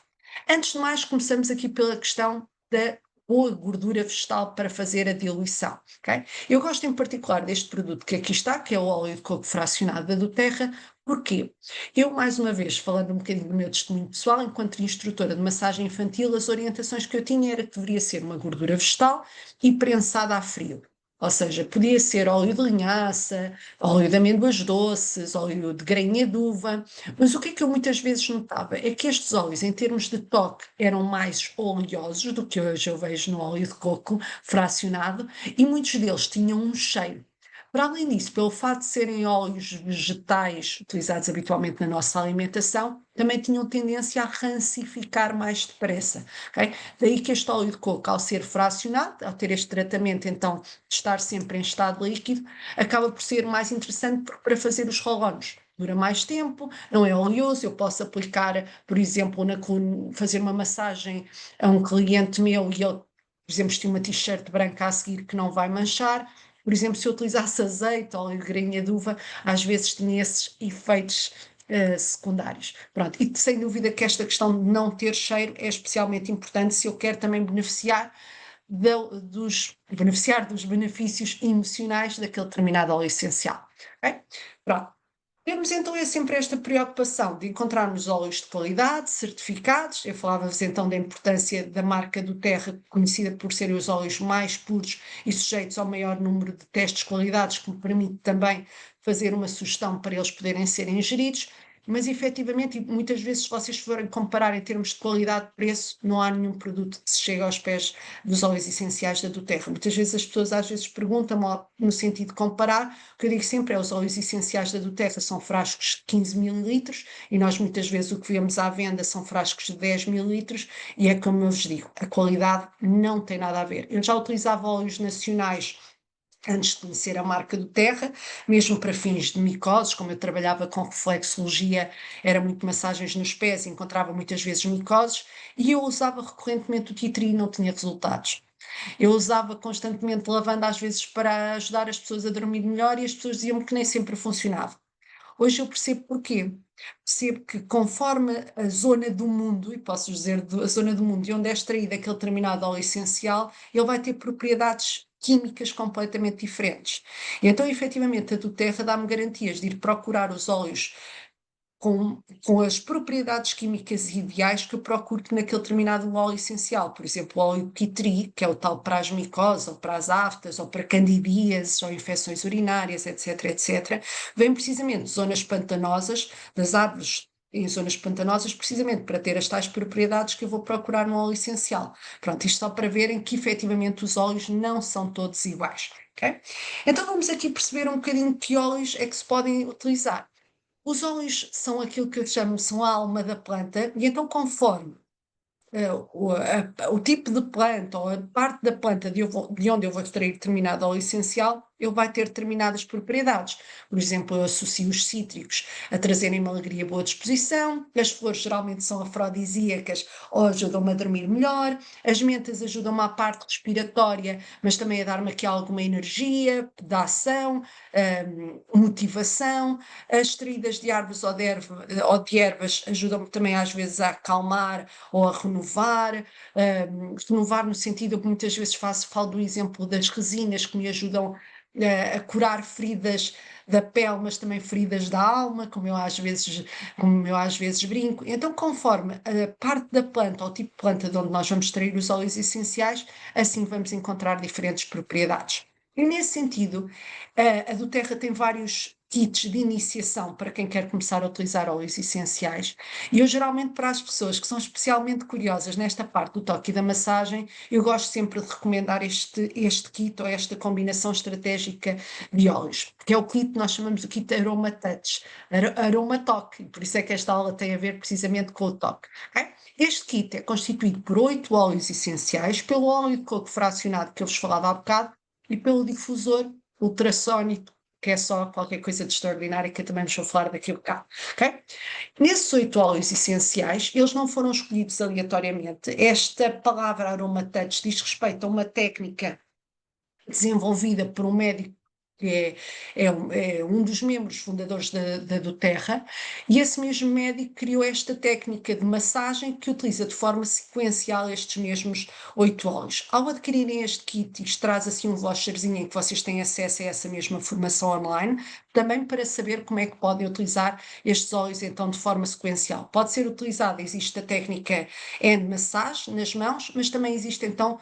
Antes de mais, começamos aqui pela questão da boa gordura vegetal para fazer a diluição, ok? Eu gosto em particular deste produto que aqui está, que é o óleo de coco fracionado da Doterra. Porquê? Eu, mais uma vez, falando um bocadinho do meu testemunho pessoal, enquanto instrutora de massagem infantil, as orientações que eu tinha era que deveria ser uma gordura vegetal e prensada a frio. Ou seja, podia ser óleo de linhaça, óleo de amêndoas doces, óleo de grainha de uva, mas o que é que eu muitas vezes notava é que estes óleos, em termos de toque, eram mais oleosos do que hoje eu vejo no óleo de coco fracionado e muitos deles tinham um cheiro. Para além disso, pelo fato de serem óleos vegetais utilizados habitualmente na nossa alimentação, também tinham tendência a rancificar mais depressa, ok? Daí que este óleo de coco, ao ser fracionado, ao ter este tratamento, então, de estar sempre em estado líquido, acaba por ser mais interessante para fazer os roll-ons. Dura mais tempo, não é oleoso, eu posso aplicar, por exemplo, fazer uma massagem a um cliente meu e ele, por exemplo, vestir uma t-shirt branca a seguir que não vai manchar. Por exemplo, se eu utilizasse azeite ou óleo de grainha de uva, às vezes tinha esses efeitos secundários. Pronto, e sem dúvida que esta questão de não ter cheiro é especialmente importante se eu quero também beneficiar dos benefícios emocionais daquele determinado óleo essencial. Ok? Pronto. Temos então sempre esta preocupação de encontrarmos óleos de qualidade, certificados. Eu falava-vos então da importância da marca do Terra, conhecida por serem os óleos mais puros e sujeitos ao maior número de testes de qualidades, que me permite também fazer uma sugestão para eles poderem ser ingeridos. Mas efetivamente, e muitas vezes, se vocês forem comparar em termos de qualidade de preço, não há nenhum produto que se chegue aos pés dos óleos essenciais da Doterra. Muitas vezes as pessoas às vezes perguntam-me no sentido de comparar, o que eu digo sempre é os óleos essenciais da Doterra são frascos de 15 mililitros e nós muitas vezes o que vemos à venda são frascos de 10 mililitros e é como eu vos digo, a qualidade não tem nada a ver. Eu já utilizava óleos nacionais antes de conhecer a marca do Terra, mesmo para fins de micoses, como eu trabalhava com reflexologia, era muito massagens nos pés, encontrava muitas vezes micoses, e eu usava recorrentemente o tea tree e não tinha resultados. Eu usava constantemente lavanda, às vezes para ajudar as pessoas a dormir melhor, e as pessoas diziam-me que nem sempre funcionava. Hoje eu percebo porquê. Percebo que conforme a zona do mundo, e posso dizer a zona do mundo de onde é extraído aquele determinado óleo essencial, ele vai ter propriedades químicas completamente diferentes. E então, efetivamente, a Doterra dá-me garantias de ir procurar os óleos com as propriedades químicas ideais que eu procuro naquele determinado óleo essencial. Por exemplo, o óleo Kitri, que é o tal para as micoses, ou para as aftas, ou para candidíases, ou infecções urinárias, etc., etc., vem precisamente de zonas pantanosas, das árvores em zonas pantanosas, precisamente para ter as tais propriedades que eu vou procurar no óleo essencial. Pronto, isto só para verem que efetivamente os óleos não são todos iguais. Okay? Então vamos aqui perceber um bocadinho que óleos é que se podem utilizar. Os óleos são aquilo que eu chamo, são a alma da planta, e então conforme o tipo de planta ou a parte da planta de onde eu vou extrair determinado óleo essencial, ele vai ter determinadas propriedades. Por exemplo, eu associo os cítricos a trazerem uma alegria e boa disposição, as flores geralmente são afrodisíacas ou ajudam-me a dormir melhor, as mentas ajudam-me à parte respiratória, mas também a dar-me aqui alguma energia, da ação, motivação. As extraídas de árvores ou de ervas ajudam-me também às vezes a acalmar ou a renovar, renovar no sentido que muitas vezes falo do exemplo das resinas que me ajudam a curar feridas da pele, mas também feridas da alma, como eu às vezes brinco. Então, conforme a parte da planta ou o tipo de planta de onde nós vamos extrair os óleos essenciais, assim vamos encontrar diferentes propriedades. E nesse sentido, a do Terra tem vários kits de iniciação para quem quer começar a utilizar óleos essenciais. E eu geralmente, para as pessoas que são especialmente curiosas nesta parte do toque e da massagem, eu gosto sempre de recomendar este kit ou esta combinação estratégica de óleos, que é o kit que nós chamamos de kit Aroma Touch, Aroma Toque, por isso é que esta aula tem a ver precisamente com o toque. Okay? Este kit é constituído por 8 óleos essenciais, pelo óleo de coco fracionado que eu vos falava há bocado e pelo difusor ultrassónico, que é só qualquer coisa de extraordinário que eu também vos vou falar daqui a bocado. Okay? Nesses 8 óleos essenciais, eles não foram escolhidos aleatoriamente. Esta palavra aroma touch diz respeito a uma técnica desenvolvida por um médico que é um dos membros fundadores da do Terra, e esse mesmo médico criou esta técnica de massagem que utiliza de forma sequencial estes mesmos 8 óleos. Ao adquirirem este kit, isto traz assim um voucherzinho em que vocês têm acesso a essa mesma formação online, também para saber como é que podem utilizar estes óleos então de forma sequencial. Pode ser utilizada, existe a técnica hand massage nas mãos, mas também existe então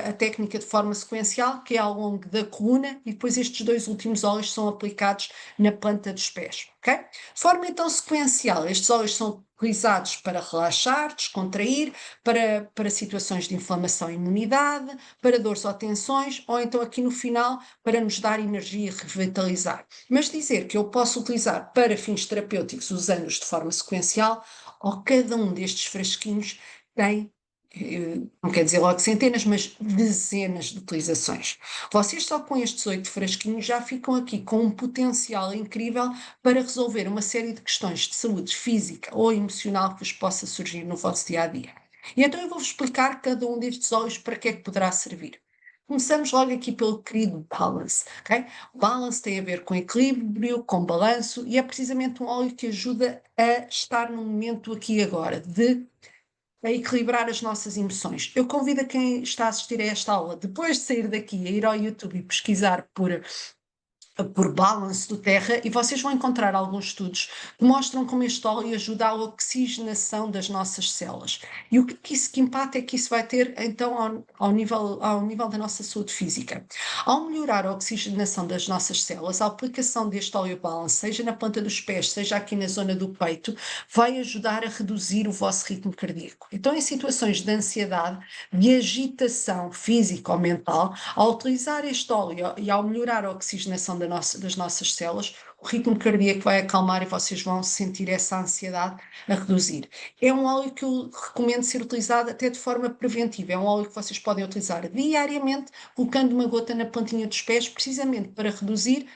a técnica de forma sequencial, que é ao longo da coluna, e depois estes dois últimos óleos são aplicados na planta dos pés, ok? De forma então sequencial, estes óleos são utilizados para relaxar, descontrair, para situações de inflamação e imunidade, para dores ou tensões, ou então aqui no final para nos dar energia e revitalizar. Mas dizer que eu posso utilizar para fins terapêuticos usando-os de forma sequencial, ou cada um destes frasquinhos tem não quer dizer logo centenas, mas dezenas de utilizações. Vocês só com estes 8 frasquinhos já ficam aqui com um potencial incrível para resolver uma série de questões de saúde física ou emocional que vos possa surgir no vosso dia-a-dia. E então eu vou-vos explicar cada um destes óleos para que é que poderá servir. Começamos logo aqui pelo querido Balance, ok? O Balance tem a ver com equilíbrio, com balanço, e é precisamente um óleo que ajuda a estar no momento aqui e agora, a equilibrar as nossas emoções. Eu convido a quem está a assistir a esta aula, depois de sair daqui, a ir ao YouTube e pesquisar por Balance do Terra, e vocês vão encontrar alguns estudos que mostram como este óleo ajuda à oxigenação das nossas células. E o que impacto é que isso vai ter então ao nível da nossa saúde física? Ao melhorar a oxigenação das nossas células, a aplicação deste óleo Balance, seja na planta dos pés, seja aqui na zona do peito, vai ajudar a reduzir o vosso ritmo cardíaco. Então, em situações de ansiedade, de agitação física ou mental, ao utilizar este óleo e ao melhorar a oxigenação das nossas células, o ritmo cardíaco vai acalmar e vocês vão sentir essa ansiedade a reduzir. É um óleo que eu recomendo ser utilizado até de forma preventiva. É um óleo que vocês podem utilizar diariamente, colocando uma gota na plantinha dos pés, precisamente para reduzir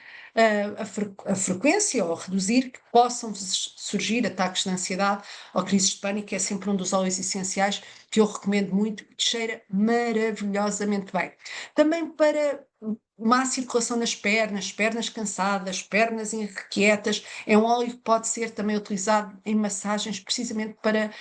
a frequência ou reduzir que possam surgir ataques de ansiedade ou crises de pânico, que é sempre um dos óleos essenciais que eu recomendo muito e que cheira maravilhosamente bem. Também para má circulação nas pernas cansadas, pernas inquietas, é um óleo que pode ser também utilizado em massagens precisamente para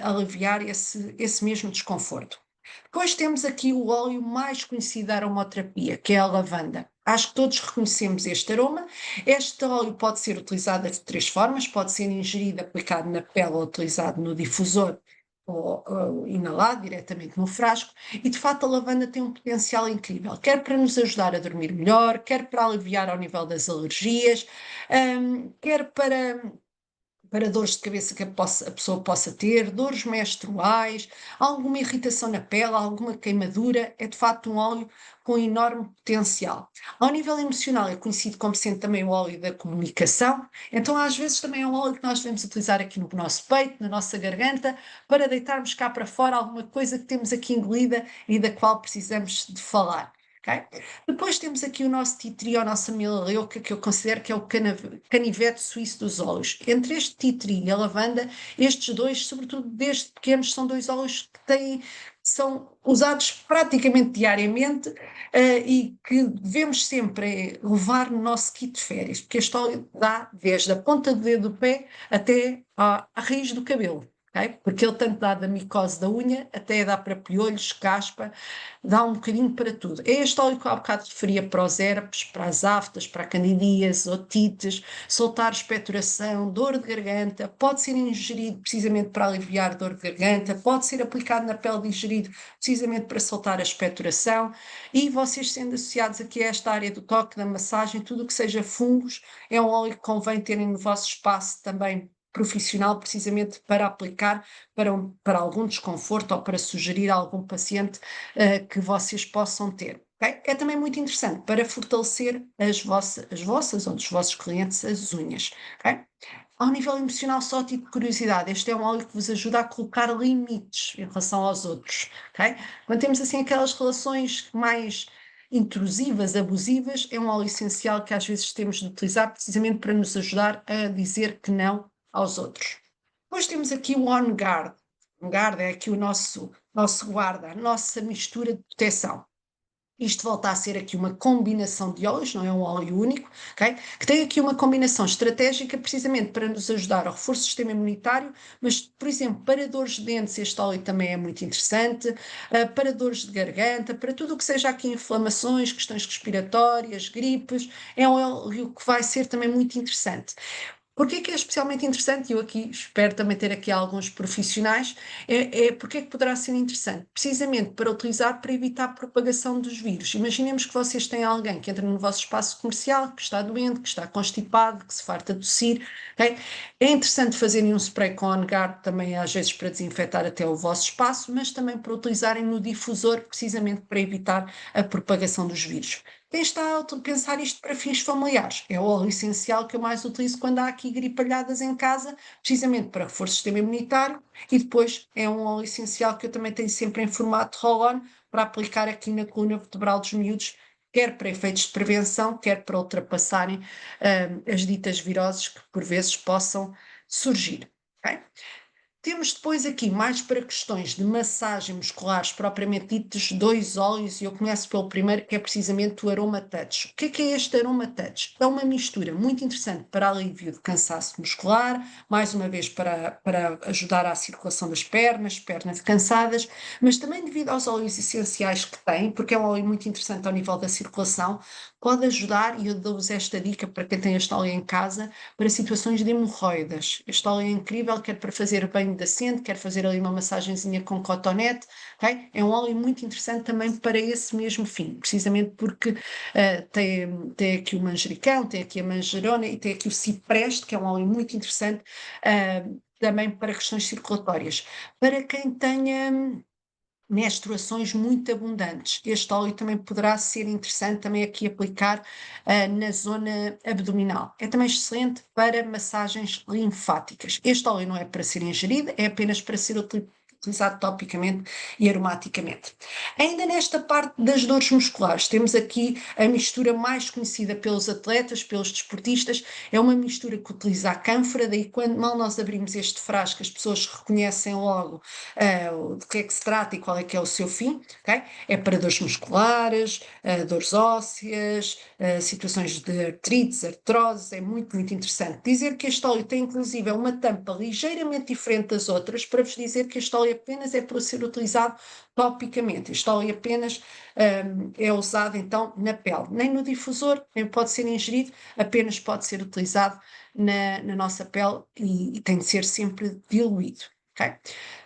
aliviar esse mesmo desconforto. Depois temos aqui o óleo mais conhecido da aromaterapia, que é a lavanda. Acho que todos reconhecemos este aroma. Este óleo pode ser utilizado de 3 formas: pode ser ingerido, aplicado na pele ou utilizado no difusor, ou inalado diretamente no frasco, e de facto a lavanda tem um potencial incrível, quer para nos ajudar a dormir melhor, quer para aliviar ao nível das alergias, quer para dores de cabeça que a pessoa possa ter, dores menstruais, alguma irritação na pele, alguma queimadura, é de facto um óleo com enorme potencial. Ao nível emocional é conhecido como sendo também o óleo da comunicação, então às vezes também é um óleo que nós devemos utilizar aqui no nosso peito, na nossa garganta, para deitarmos cá para fora alguma coisa que temos aqui engolida e da qual precisamos de falar. ok? Depois temos aqui o nosso tea tree, a nossa melaleuca, que eu considero que é o canivete suíço dos óleos. Entre este tea tree e a lavanda, estes dois, sobretudo desde pequenos, são dois óleos são usados praticamente diariamente, e que devemos sempre levar no nosso kit de férias, porque este óleo dá desde a ponta do dedo do pé até à raiz do cabelo. Ok? Porque ele tanto dá da micose da unha, até dá para piolhos, caspa, dá um bocadinho para tudo. É este óleo que eu há bocado referia para os herpes, para as aftas, para a candidíase, otites, soltar expectoração, dor de garganta, pode ser ingerido precisamente para aliviar dor de garganta, pode ser aplicado na pele de ingerido precisamente para soltar a expectoração, e vocês sendo associados aqui a esta área do toque, da massagem, tudo o que seja fungos, é um óleo que convém terem no vosso espaço também profissional, precisamente para aplicar para algum desconforto ou para sugerir a algum paciente que vocês possam ter. Okay? É também muito interessante para fortalecer as vossas ou dos vossos clientes as unhas. Okay? Ao nível emocional, só a título de curiosidade, este é um óleo que vos ajuda a colocar limites em relação aos outros. Okay? Quando temos assim aquelas relações mais intrusivas, abusivas, é um óleo essencial que às vezes temos de utilizar precisamente para nos ajudar a dizer que não aos outros. Depois temos aqui o On Guard. On Guard é aqui o nosso guarda, a nossa mistura de proteção. Isto volta a ser aqui uma combinação de óleos, não é um óleo único, okay? Que tem aqui uma combinação estratégica precisamente para nos ajudar ao reforço do sistema imunitário, mas, por exemplo, para dores de dentes este óleo também é muito interessante, para dores de garganta, para tudo o que seja aqui inflamações, questões respiratórias, gripes, é um óleo que vai ser também muito interessante. Porquê que é especialmente interessante, e eu aqui espero também ter aqui alguns profissionais, porque é que poderá ser interessante? Precisamente para utilizar para evitar a propagação dos vírus. Imaginemos que vocês têm alguém que entra no vosso espaço comercial, que está doente, que está constipado, que se farta de tossir, okay? É interessante fazerem um spray com On Guard também às vezes para desinfetar até o vosso espaço, mas também para utilizarem no difusor, precisamente para evitar a propagação dos vírus. Quem está a pensar isto para fins familiares? É o óleo essencial que eu mais utilizo quando há aqui gripalhadas em casa, precisamente para reforço do sistema imunitário, e depois é um óleo essencial que eu também tenho sempre em formato roll-on para aplicar aqui na coluna vertebral dos miúdos, quer para efeitos de prevenção, quer para ultrapassarem as ditas viroses que por vezes possam surgir. Okay? Temos depois aqui, mais para questões de massagem musculares propriamente ditas, dois óleos, e eu começo pelo primeiro, que é precisamente o Aroma Touch. O que é este Aroma Touch? É uma mistura muito interessante para alívio de cansaço muscular, mais uma vez para ajudar à circulação das pernas cansadas, mas também devido aos óleos essenciais que tem, porque é um óleo muito interessante ao nível da circulação, pode ajudar, e eu dou-vos esta dica para quem tem este óleo em casa, para situações de hemorroidas. Este óleo é incrível, quer para fazer banho de assento, quer fazer ali uma massagenzinha com cotonete, okay? É um óleo muito interessante também para esse mesmo fim, precisamente porque tem aqui o manjericão, tem aqui a manjerona e tem aqui o cipreste, que é um óleo muito interessante também para questões circulatórias. Para quem tenha menstruações muito abundantes. Este óleo também poderá ser interessante também aqui aplicar na zona abdominal. É também excelente para massagens linfáticas. Este óleo não é para ser ingerido, é apenas para ser utilizado topicamente e aromaticamente. Ainda nesta parte das dores musculares, temos aqui a mistura mais conhecida pelos atletas, pelos desportistas, é uma mistura que utiliza a cânfora, daí quando mal nós abrimos este frasco, as pessoas reconhecem logo de que é que se trata e qual é que é o seu fim, okay? É para dores musculares, dores ósseas, situações de artrites, artroses, é muito, muito interessante. Dizer que este óleo tem inclusive uma tampa ligeiramente diferente das outras, para vos dizer que este óleo apenas é para ser utilizado topicamente. Este óleo apenas é usado então na pele, nem no difusor, nem pode ser ingerido, apenas pode ser utilizado na nossa pele e tem de ser sempre diluído. Okay?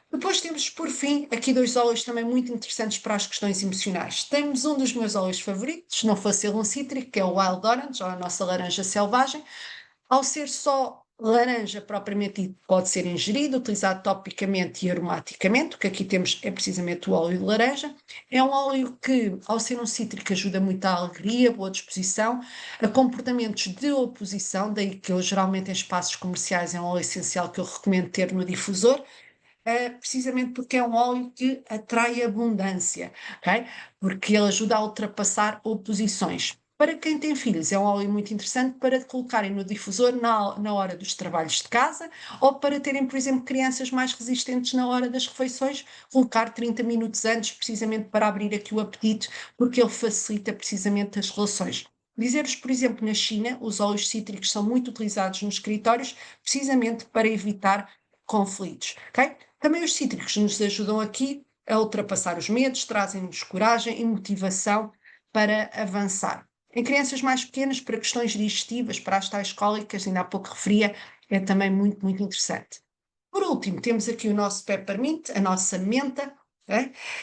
Depois temos, por fim, aqui dois óleos também muito interessantes para as questões emocionais. Temos um dos meus óleos favoritos, se não fosse ele um cítrico, que é o Wild Orange, ou a nossa laranja selvagem. Ao ser só laranja propriamente dito, pode ser ingerido, utilizado topicamente e aromaticamente. O que aqui temos é precisamente o óleo de laranja. É um óleo que, ao ser um cítrico, ajuda muito à alegria, boa disposição, a comportamentos de oposição, daí que eu geralmente em espaços comerciais é um óleo essencial que eu recomendo ter no difusor. precisamente porque é um óleo que atrai abundância, ok? Porque ele ajuda a ultrapassar oposições. Para quem tem filhos, é um óleo muito interessante para colocarem no difusor na hora dos trabalhos de casa ou para terem, por exemplo, crianças mais resistentes na hora das refeições, colocar 30 minutos antes, precisamente para abrir aqui o apetite, porque ele facilita precisamente as relações. Dizer-vos, por exemplo, na China, os óleos cítricos são muito utilizados nos escritórios, precisamente para evitar conflitos, ok? Também os cítricos nos ajudam aqui a ultrapassar os medos, trazem-nos coragem e motivação para avançar. Em crianças mais pequenas, para questões digestivas, para as tais cólicas, ainda há pouco referia, é também muito, muito interessante. Por último, temos aqui o nosso peppermint, a nossa menta.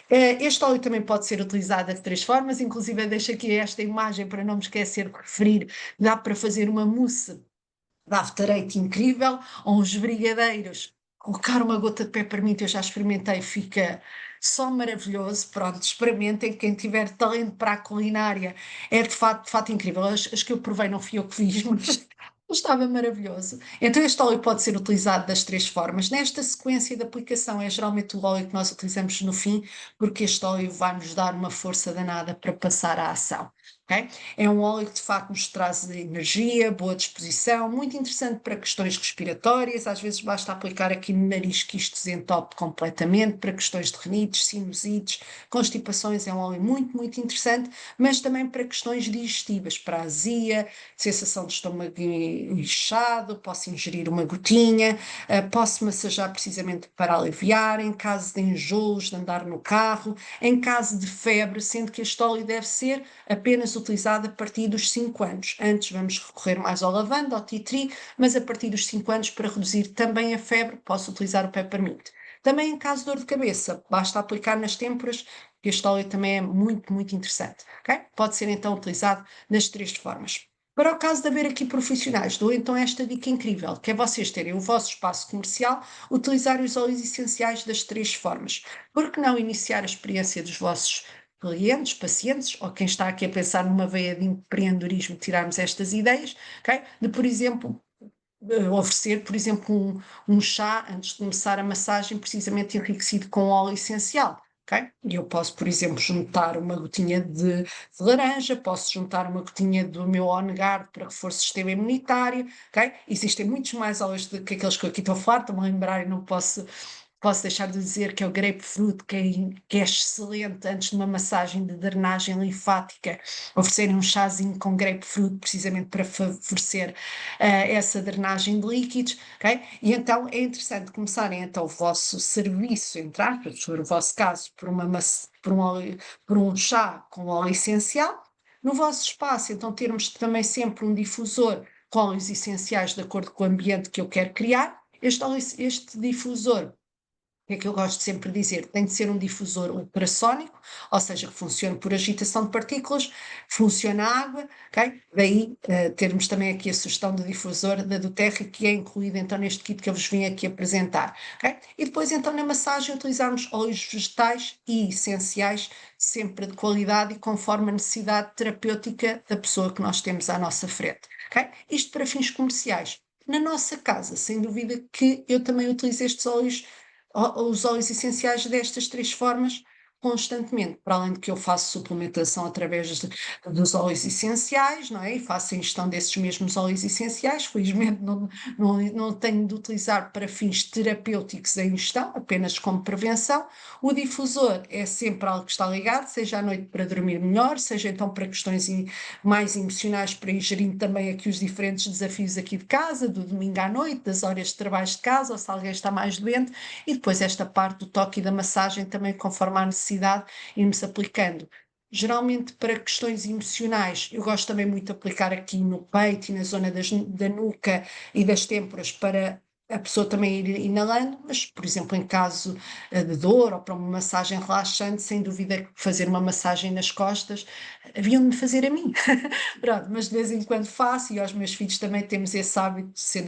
Este óleo também pode ser utilizado de três formas, inclusive eu deixo aqui esta imagem para não me esquecer de referir, dá para fazer uma mousse de after eight incrível, ou uns brigadeiros, colocar uma gota de peppermint, eu já experimentei, fica só maravilhoso. Pronto, experimentem, quem tiver talento para a culinária, é de fato incrível. As que eu provei não fui eu que fiz, mas estava maravilhoso. Então este óleo pode ser utilizado das três formas. Nesta sequência de aplicação é geralmente o óleo que nós utilizamos no fim, porque este óleo vai nos dar uma força danada para passar à ação. Okay? É um óleo que de facto nos traz energia, boa disposição, muito interessante para questões respiratórias. Às vezes basta aplicar aqui no nariz que isto desentope completamente, para questões de rinites, sinusites, constipações. É um óleo muito, muito interessante, mas também para questões digestivas, para azia, sensação de estômago inchado. Posso ingerir uma gotinha, posso massajar precisamente para aliviar, em caso de enjoos, de andar no carro, em caso de febre, sendo que este óleo deve ser apenas utilizado a partir dos 5 anos. Antes vamos recorrer mais ao lavanda, ao tea tree, mas a partir dos 5 anos, para reduzir também a febre, posso utilizar o peppermint. Também em caso de dor de cabeça, basta aplicar nas têmporas, este óleo também é muito, muito interessante. Okay? Pode ser então utilizado das três formas. Para o caso de haver aqui profissionais, dou então esta dica incrível, que é vocês terem o vosso espaço comercial, utilizar os óleos essenciais das três formas. Por que não iniciar a experiência dos vossos clientes, pacientes, ou quem está aqui a pensar numa veia de empreendedorismo, tirarmos estas ideias, ok? De, por exemplo, oferecer, por exemplo, um chá antes de começar a massagem, precisamente enriquecido com óleo essencial. Okay? E eu posso, por exemplo, juntar uma gotinha de laranja, posso juntar uma gotinha do meu On Guard para reforço do sistema imunitário. Okay? Existem muitos mais óleos do que aqueles que eu aqui estou a falar, estou-me a lembrar e não posso deixar de dizer que é o grapefruit, que é excelente antes de uma massagem de drenagem linfática, oferecerem um chazinho com grapefruit precisamente para favorecer essa drenagem de líquidos, ok? E então é interessante começarem então o vosso serviço, entre aspas, se for o vosso caso, por um chá com óleo essencial. No vosso espaço, então termos também sempre um difusor com óleos essenciais de acordo com o ambiente que eu quero criar. Este difusor, é que eu gosto sempre de dizer, tem de ser um difusor ultrassónico, ou seja, que funcione por agitação de partículas, funciona a água, ok? Daí termos também aqui a sugestão do difusor da Doterra, que é incluído então neste kit que eu vos vim aqui apresentar, ok? E depois então na massagem utilizarmos óleos vegetais e essenciais, sempre de qualidade e conforme a necessidade terapêutica da pessoa que nós temos à nossa frente, ok? Isto para fins comerciais. Na nossa casa, sem dúvida que eu também utilizo estes óleos, os óleos essenciais destas três formas constantemente, para além de que eu faço suplementação através dos óleos essenciais, não é? E faço a ingestão desses mesmos óleos essenciais, felizmente não tenho de utilizar para fins terapêuticos a ingestão, apenas como prevenção. O difusor é sempre algo que está ligado, seja à noite para dormir melhor, seja então para questões mais emocionais, para ir gerindo também aqui os diferentes desafios aqui de casa, do domingo à noite, das horas de trabalho de casa, ou se alguém está mais doente, e depois esta parte do toque e da massagem também conforme a necessidade, irmos aplicando. Geralmente para questões emocionais, eu gosto também muito de aplicar aqui no peito e na zona da nuca e das têmporas para a pessoa também ir inalando, mas, por exemplo, em caso de dor ou para uma massagem relaxante, sem dúvida que fazer uma massagem nas costas, haviam de fazer a mim. Pronto, mas de vez em quando faço e aos meus filhos também temos esse hábito de ser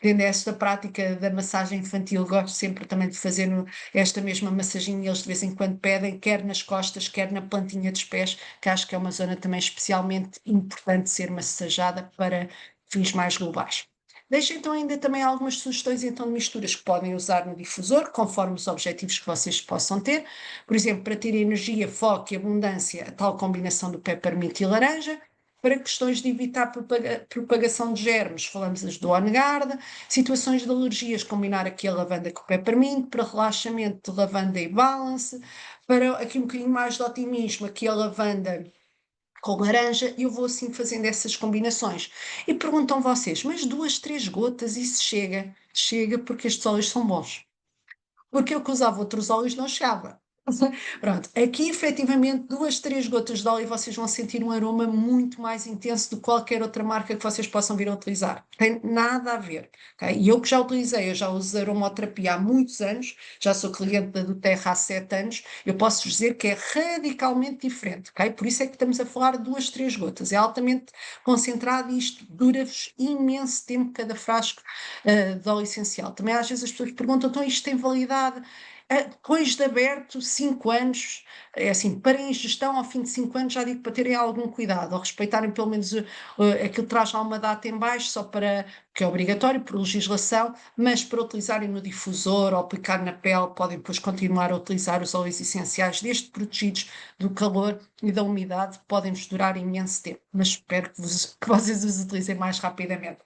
tendo esta prática da massagem infantil, gosto sempre também de fazer esta mesma massaginha e eles de vez em quando pedem, quer nas costas, quer na plantinha dos pés, que acho que é uma zona também especialmente importante ser massajada para fins mais globais. Deixo então ainda também algumas sugestões então de misturas que podem usar no difusor, conforme os objetivos que vocês possam ter. Por exemplo, para ter energia, foco e abundância, a tal combinação do peppermint e laranja. Para questões de evitar propagação de germes, falamos as do On Guard. Situações de alergias, combinar aqui a lavanda com o peppermint. Para relaxamento, de lavanda e balance. Para aqui um bocadinho mais de otimismo, aqui a lavanda com laranja, eu vou assim fazendo essas combinações. E perguntam vocês, mas 2, 3 gotas, isso chega? Chega porque estes óleos são bons. Porque eu que usava outros óleos não chegava. Pronto, aqui efetivamente 2, 3 gotas de óleo e vocês vão sentir um aroma muito mais intenso do que qualquer outra marca que vocês possam vir a utilizar. Tem nada a ver, ok? E eu que já utilizei, eu já uso aromaterapia há muitos anos, já sou cliente da Doterra há 7 anos, eu posso dizer que é radicalmente diferente, ok? Por isso é que estamos a falar de 2, 3 gotas, é altamente concentrado e isto dura-vos imenso tempo cada frasco de óleo essencial. Também às vezes as pessoas perguntam, então isto tem validade? Depois de aberto 5 anos, é assim, para a ingestão ao fim de 5 anos já digo para terem algum cuidado, ou respeitarem pelo menos aquilo que traz lá uma data em baixo, só para, que é obrigatório por legislação, mas para utilizarem no difusor ou aplicar na pele, podem depois continuar a utilizar os óleos essenciais, desde protegidos do calor e da umidade, podem-vos durar imenso tempo, mas espero que vocês os utilizem mais rapidamente.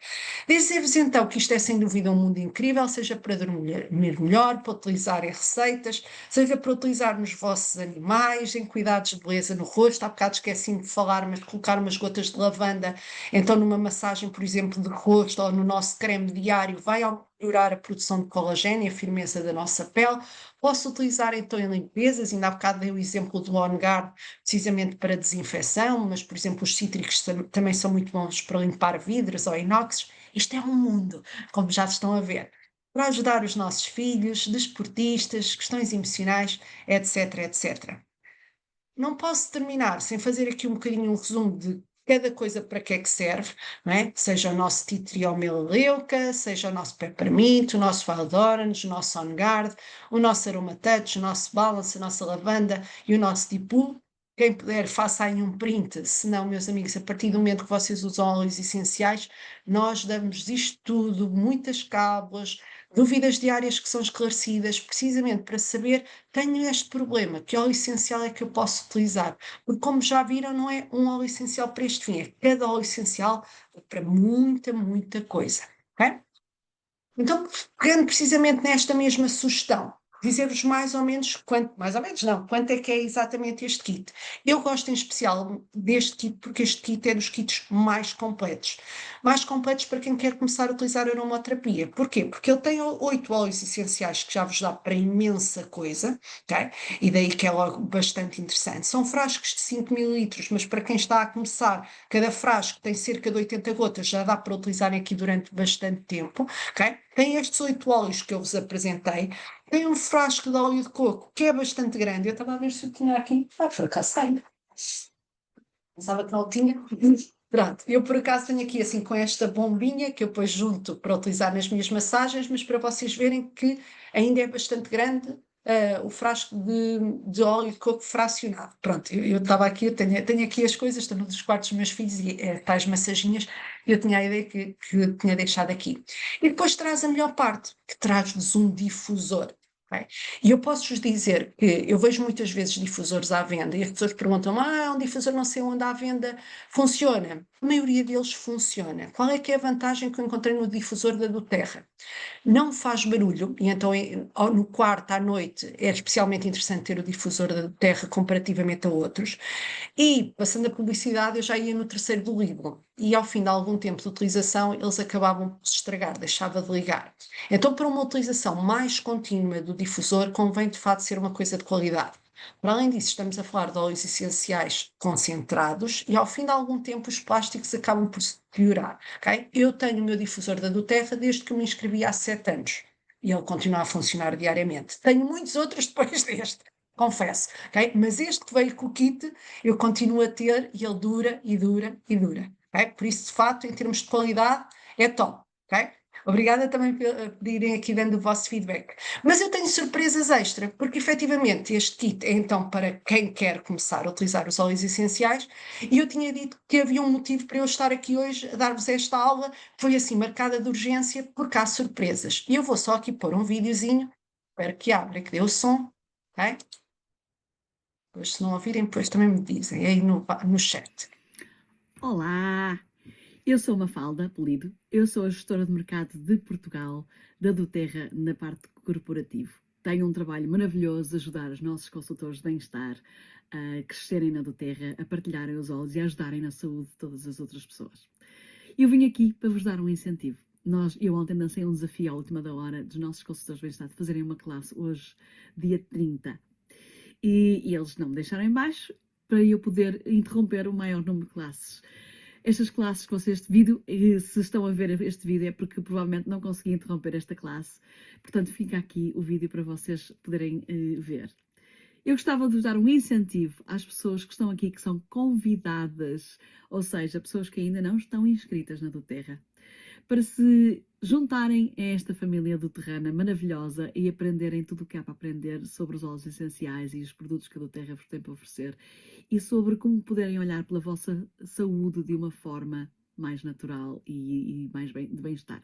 Dizer-vos então que isto é sem dúvida um mundo incrível, seja para dormir melhor, para utilizar em receitas, seja para utilizar nos vossos animais, em cuidados de beleza no rosto. Há bocado esqueci-me de falar, mas colocar umas gotas de lavanda, então numa massagem, por exemplo, de rosto ou no nosso creme diário, vai melhorar a produção de colagênio e a firmeza da nossa pele. Posso utilizar então em limpezas, ainda há bocado dei o exemplo do On Guard, precisamente para desinfecção, mas por exemplo os cítricos também são muito bons para limpar vidros ou inoxes. Isto é um mundo, como já estão a ver, para ajudar os nossos filhos, desportistas, questões emocionais, etc, etc. Não posso terminar sem fazer aqui um bocadinho um resumo de cada coisa para que é que serve, não é? Seja o nosso tea tree ou melaleuca, seja o nosso peppermint, o nosso wild orange, o nosso on guard, o nosso aroma touch, o nosso balance, a nossa lavanda e o nosso deep wool. Quem puder, faça aí um print, se não, meus amigos, a partir do momento que vocês usam óleos essenciais, nós damos isto tudo, muitas cábulas, dúvidas diárias que são esclarecidas, precisamente para saber, tenho este problema, que óleo essencial é que eu posso utilizar? Porque como já viram, não é um óleo essencial para este fim, é cada óleo essencial para muita, muita coisa, ok? Então, pegando precisamente nesta mesma sugestão, dizer-vos mais ou menos quanto, mais ou menos não, quanto é que é exatamente este kit. Eu gosto em especial deste kit porque este kit é dos kits mais completos. Mais completos para quem quer começar a utilizar a aromaterapia. Porquê? Porque ele tem 8 óleos essenciais que já vos dá para imensa coisa, ok? E daí que é logo bastante interessante. São frascos de 5 mililitros, mas para quem está a começar, cada frasco tem cerca de 80 gotas, já dá para utilizarem aqui durante bastante tempo, ok? Tem estes 8 óleos que eu vos apresentei, tem um frasco de óleo de coco que é bastante grande. Eu estava a ver se eu tinha aqui. Por acaso tenho. Pensava que não tinha. Pronto, eu por acaso tenho aqui assim com esta bombinha que eu depois junto para utilizar nas minhas massagens, mas para vocês verem que ainda é bastante grande o frasco de óleo de coco fracionado. Pronto, eu estava aqui, eu tenho aqui as coisas, estou num dos quartos dos meus filhos e tais massaginhas, eu tinha a ideia que tinha deixado aqui. E depois traz a melhor parte, que traz-vos um difusor. Ok? E eu posso-vos dizer que eu vejo muitas vezes difusores à venda e as pessoas perguntam: um difusor não sei onde à venda funciona. A maioria deles funciona. Qual é que é a vantagem que eu encontrei no difusor da Doterra? Não faz barulho, e então no quarto à noite é especialmente interessante ter o difusor da Doterra comparativamente a outros. E, passando a publicidade, eu já ia no terceiro do livro. E ao fim de algum tempo de utilização, eles acabavam por se estragar, deixava de ligar. Então, para uma utilização mais contínua do difusor, convém de facto ser uma coisa de qualidade. Para além disso, estamos a falar de óleos essenciais concentrados e ao fim de algum tempo os plásticos acabam por se piorar, ok? Eu tenho o meu difusor da Doterra desde que me inscrevi há 7 anos e ele continua a funcionar diariamente. Tenho muitos outros depois deste, confesso, ok? Mas este que veio com o kit eu continuo a ter e ele dura e dura e dura, ok? Por isso, de facto, em termos de qualidade, é top, ok? Obrigada também por irem aqui dando o vosso feedback. Mas eu tenho surpresas extra, porque efetivamente este kit é então para quem quer começar a utilizar os óleos essenciais, e eu tinha dito que havia um motivo para eu estar aqui hoje a dar-vos esta aula, foi assim marcada de urgência, porque há surpresas. E eu vou só aqui pôr um videozinho, espero que abra, que dê o som, ok? Depois, se não ouvirem, depois também me dizem aí no chat. Olá, eu sou Mafalda Apelido, eu sou a gestora de mercado de Portugal, da Doterra, na parte corporativa. Tenho um trabalho maravilhoso de ajudar os nossos consultores de bem-estar a crescerem na Doterra, a partilharem os olhos e a ajudarem na saúde de todas as outras pessoas. Eu vim aqui para vos dar um incentivo. Eu ontem lancei um desafio à última da hora dos nossos consultores de bem-estar de fazerem uma classe hoje, dia 30. E eles não me deixaram em baixo para eu poder interromper o maior número de classes. Estas classes que vocês, este vídeo, se estão a ver este vídeo é porque provavelmente não consegui interromper esta classe. Portanto, fica aqui o vídeo para vocês poderem ver. Eu gostava de vos dar um incentivo às pessoas que estão aqui, que são convidadas, ou seja, pessoas que ainda não estão inscritas na Doterra, para se juntarem a esta família doterrana maravilhosa e aprenderem tudo o que há para aprender sobre os óleos essenciais e os produtos que a Doterra vos tem para oferecer e sobre como poderem olhar pela vossa saúde de uma forma mais natural e mais de bem-estar.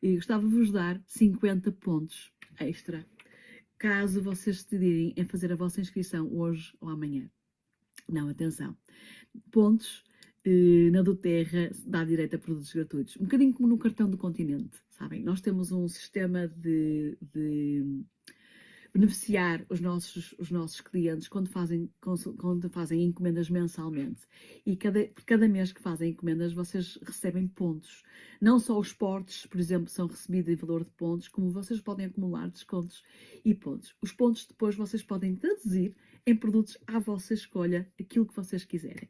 E gostava de vos dar 50 pontos extra, caso vocês decidirem em fazer a vossa inscrição hoje ou amanhã. Não, atenção. Pontos na Doterra dá direito a produtos gratuitos. Um bocadinho como no cartão do Continente, sabem? Nós temos um sistema de beneficiar os nossos clientes quando fazem encomendas mensalmente. E por cada mês que fazem encomendas, vocês recebem pontos. Não só os portes, por exemplo, são recebidos em valor de pontos, como vocês podem acumular descontos e pontos. Os pontos depois vocês podem traduzir em produtos à vossa escolha, aquilo que vocês quiserem.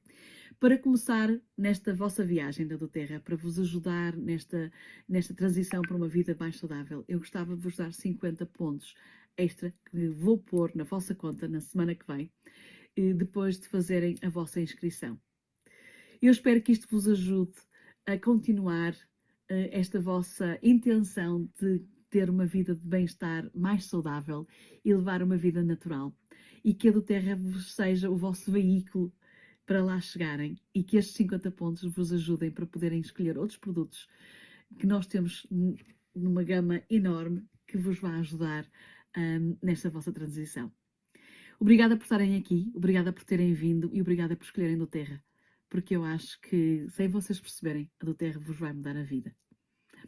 Para começar nesta vossa viagem da Doterra, para vos ajudar nesta transição para uma vida mais saudável, eu gostava de vos dar 50 pontos extra que vou pôr na vossa conta na semana que vem, depois de fazerem a vossa inscrição. Eu espero que isto vos ajude a continuar esta vossa intenção de ter uma vida de bem-estar mais saudável e levar uma vida natural. E que a Doterra seja o vosso veículo para lá chegarem e que estes 50 pontos vos ajudem para poderem escolher outros produtos que nós temos numa gama enorme que vos vai ajudar nesta vossa transição. Obrigada por estarem aqui, obrigada por terem vindo e obrigada por escolherem Doterra, porque eu acho que, sem vocês perceberem, a Doterra vos vai mudar a vida.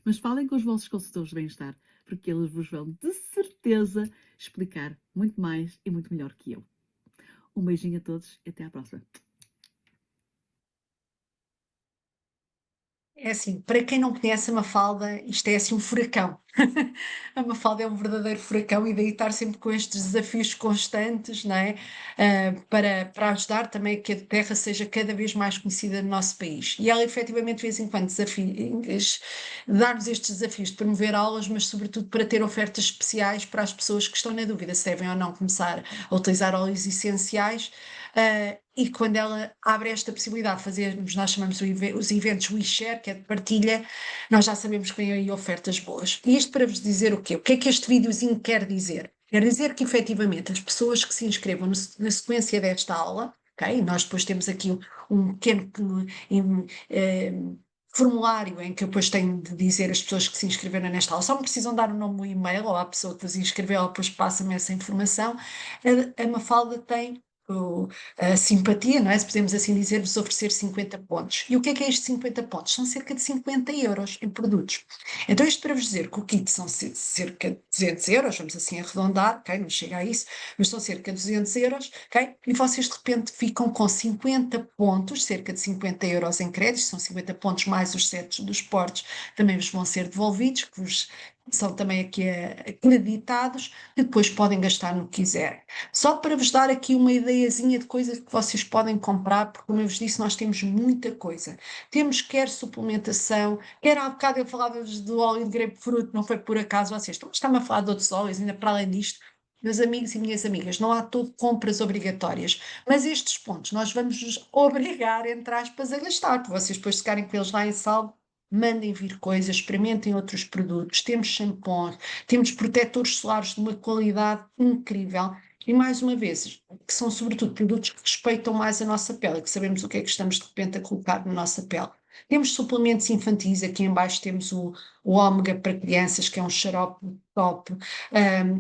Mas falem com os vossos consultores de bem-estar, porque eles vos vão, de certeza, explicar muito mais e muito melhor que eu. Um beijinho a todos e até à próxima. É assim, para quem não conhece a Mafalda, isto é assim um furacão. A Mafalda é um verdadeiro furacão e daí estar sempre com estes desafios constantes, não é? Para ajudar também a que a terra seja cada vez mais conhecida no nosso país. E ela efetivamente de vez em quando dar-nos estes desafios de promover aulas, mas sobretudo para ter ofertas especiais para as pessoas que estão na dúvida se devem ou não começar a utilizar óleos essenciais. E quando ela abre esta possibilidade de fazermos, nós chamamos os eventos WeShare, que é de partilha, nós já sabemos que vêm aí ofertas boas. E isto para vos dizer o quê? O que é que este videozinho quer dizer? Quer dizer que efetivamente as pessoas que se inscrevam na sequência desta aula, ok? Nós depois temos aqui um pequeno formulário em que eu depois tenho de dizer as pessoas que se inscreveram nesta aula, só me precisam dar o nome e o e-mail, ou à pessoa que vos inscreveu, ela depois passa-me essa informação. A Mafalda tem a simpatia, não é? Se podemos assim dizer, vos oferecer 50 pontos. E o que é estes 50 pontos? São cerca de 50 euros em produtos. Então, isto para vos dizer que o kit são cerca de 200 euros, vamos assim arredondar, ok? Não chega a isso, mas são cerca de 200 euros, ok? E vocês de repente ficam com 50 pontos, cerca de 50 euros em créditos, são 50 pontos mais os sets dos portos, também vos vão ser devolvidos, que vos são também aqui acreditados, e depois podem gastar no que quiserem. Só para vos dar aqui uma ideiazinha de coisas que vocês podem comprar, porque como eu vos disse, nós temos muita coisa. Temos quer suplementação, quer há bocado eu falava-vos do óleo de grapefruit, não foi por acaso vocês estão-me a falar de outros óleos, ainda para além disto, meus amigos e minhas amigas, não há todo compras obrigatórias, mas estes pontos nós vamos nos obrigar, entre aspas, a gastar, porque vocês depois ficarem com eles lá em saldo, mandem vir coisas, experimentem outros produtos, temos shampoos, temos protetores solares de uma qualidade incrível e, mais uma vez, que são sobretudo produtos que respeitam mais a nossa pele, que sabemos o que é que estamos de repente a colocar na nossa pele. Temos suplementos infantis, aqui em baixo temos o ômega para crianças, que é um xarope top.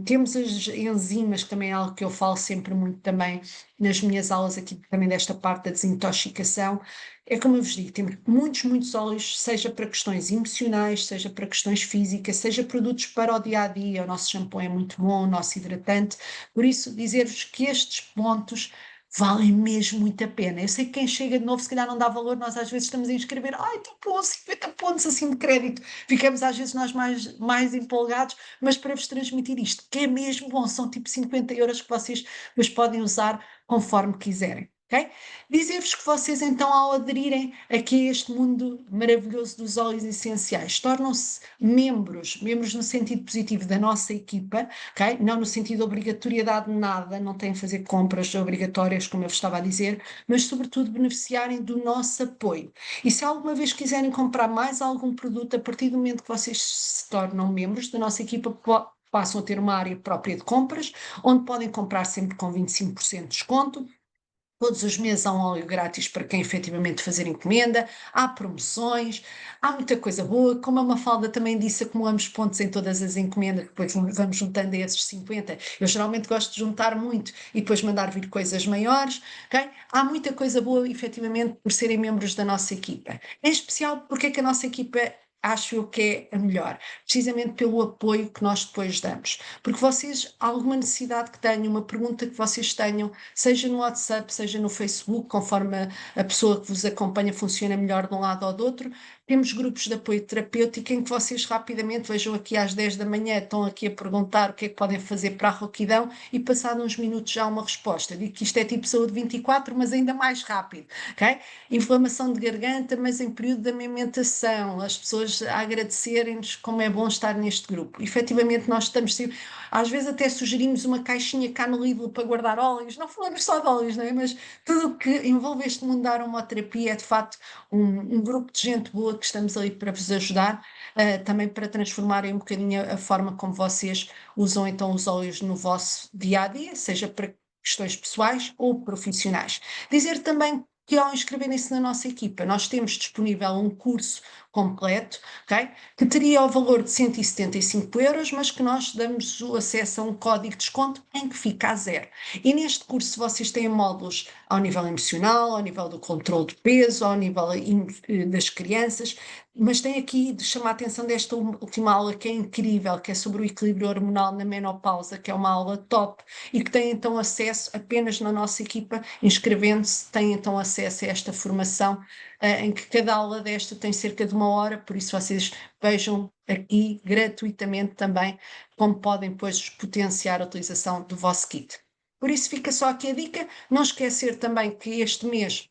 Temos as enzimas, que também é algo que eu falo sempre muito também nas minhas aulas aqui, também desta parte da desintoxicação. É como eu vos digo, temos muitos, muitos óleos, seja para questões emocionais, seja para questões físicas, seja produtos para o dia a dia. O nosso shampoo é muito bom, o nosso hidratante. Por isso, dizer-vos que estes pontos valem mesmo muito a pena. Eu sei que quem chega de novo, se calhar não dá valor, nós às vezes estamos a inscrever, ai, estou com 50 pontos assim de crédito. Ficamos às vezes nós mais empolgados, mas para vos transmitir isto, que é mesmo bom, são tipo 50 € que vocês depois podem usar conforme quiserem. Okay? Dizer-vos que vocês então, ao aderirem aqui a este mundo maravilhoso dos óleos essenciais, tornam-se membros no sentido positivo da nossa equipa, okay? Não no sentido de obrigatoriedade de nada, não têm que fazer compras obrigatórias, como eu vos estava a dizer, mas sobretudo beneficiarem do nosso apoio. E se alguma vez quiserem comprar mais algum produto, a partir do momento que vocês se tornam membros da nossa equipa, passam a ter uma área própria de compras, onde podem comprar sempre com 25% de desconto. Todos os meses há um óleo grátis para quem efetivamente fazer encomenda, há promoções, há muita coisa boa. Como a Mafalda também disse, acumulamos pontos em todas as encomendas, depois vamos juntando a esses 50. Eu geralmente gosto de juntar muito e depois mandar vir coisas maiores. Okay? Há muita coisa boa, efetivamente, por serem membros da nossa equipa. Em especial, porque é que a nossa equipa acho eu que é a melhor, precisamente pelo apoio que nós depois damos. Porque vocês, alguma necessidade que tenham, uma pergunta que vocês tenham, seja no WhatsApp, seja no Facebook, conforme a pessoa que vos acompanha funciona melhor de um lado ou do outro, temos grupos de apoio terapêutico em que vocês rapidamente, vejam aqui às 10 da manhã, estão aqui a perguntar o que é que podem fazer para a rouquidão e passado uns minutos já há uma resposta. Digo que isto é tipo saúde 24, mas ainda mais rápido, ok? Inflamação de garganta, mas em período de amamentação, as pessoas a agradecerem-nos como é bom estar neste grupo. Efetivamente nós estamos sempre, às vezes até sugerimos uma caixinha cá no Lidl para guardar óleos, não falamos só de óleos, não é? Mas tudo o que envolve este mundo da aromaterapia é de facto um grupo de gente boa que estamos ali para vos ajudar, também para transformarem um bocadinho a forma como vocês usam então os óleos no vosso dia-a-dia, seja para questões pessoais ou profissionais. Dizer também que ao inscreverem-se na nossa equipa, nós temos disponível um curso completo, okay? Que teria o valor de 175 €, mas que nós damos o acesso a um código de desconto em que fica a zero. E neste curso vocês têm módulos ao nível emocional, ao nível do controle de peso, ao nível das crianças, mas tem aqui de chamar a atenção desta última aula que é incrível, que é sobre o equilíbrio hormonal na menopausa, que é uma aula top e que tem então acesso apenas na nossa equipa, inscrevendo-se, tem então acesso a esta formação, em que cada aula desta tem cerca de 1 hora, por isso vocês vejam aqui gratuitamente também como podem depois potenciar a utilização do vosso kit. Por isso fica só aqui a dica, não esquecer também que este mês,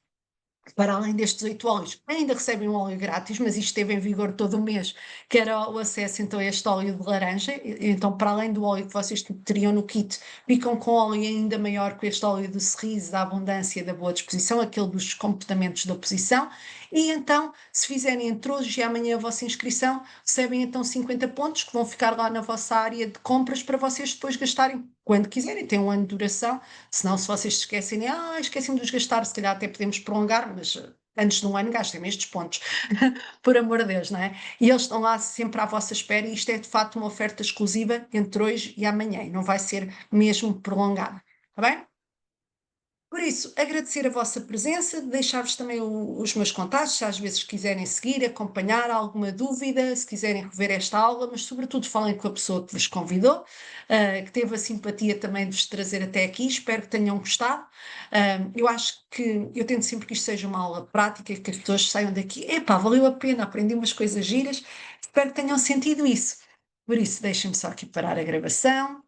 para além destes 8 óleos, ainda recebem um óleo grátis, mas isto esteve em vigor todo o mês, que era o acesso então a este óleo de laranja. Então, para além do óleo que vocês teriam no kit, ficam com óleo ainda maior que este óleo do sorriso, da abundância e da boa disposição, aquele dos comportamentos da oposição. E então, se fizerem entre hoje e amanhã a vossa inscrição, recebem então 50 pontos que vão ficar lá na vossa área de compras para vocês depois gastarem quando quiserem, tem um ano de duração. Senão, se vocês se esquecem, esqueci-me de os gastar, se calhar até podemos prolongar, mas antes de um ano gastem estes pontos, por amor de Deus, não é? E eles estão lá sempre à vossa espera e isto é de facto uma oferta exclusiva entre hoje e amanhã e não vai ser mesmo prolongada, está bem? Por isso, agradecer a vossa presença, deixar-vos também os meus contatos, se às vezes quiserem seguir, acompanhar alguma dúvida, se quiserem rever esta aula, mas sobretudo falem com a pessoa que vos convidou, que teve a simpatia também de vos trazer até aqui, espero que tenham gostado. Eu acho que, eu tento sempre que isto seja uma aula prática, que as pessoas saiam daqui, epá, valeu a pena, aprendi umas coisas giras, espero que tenham sentido isso. Por isso, deixem-me só aqui parar a gravação.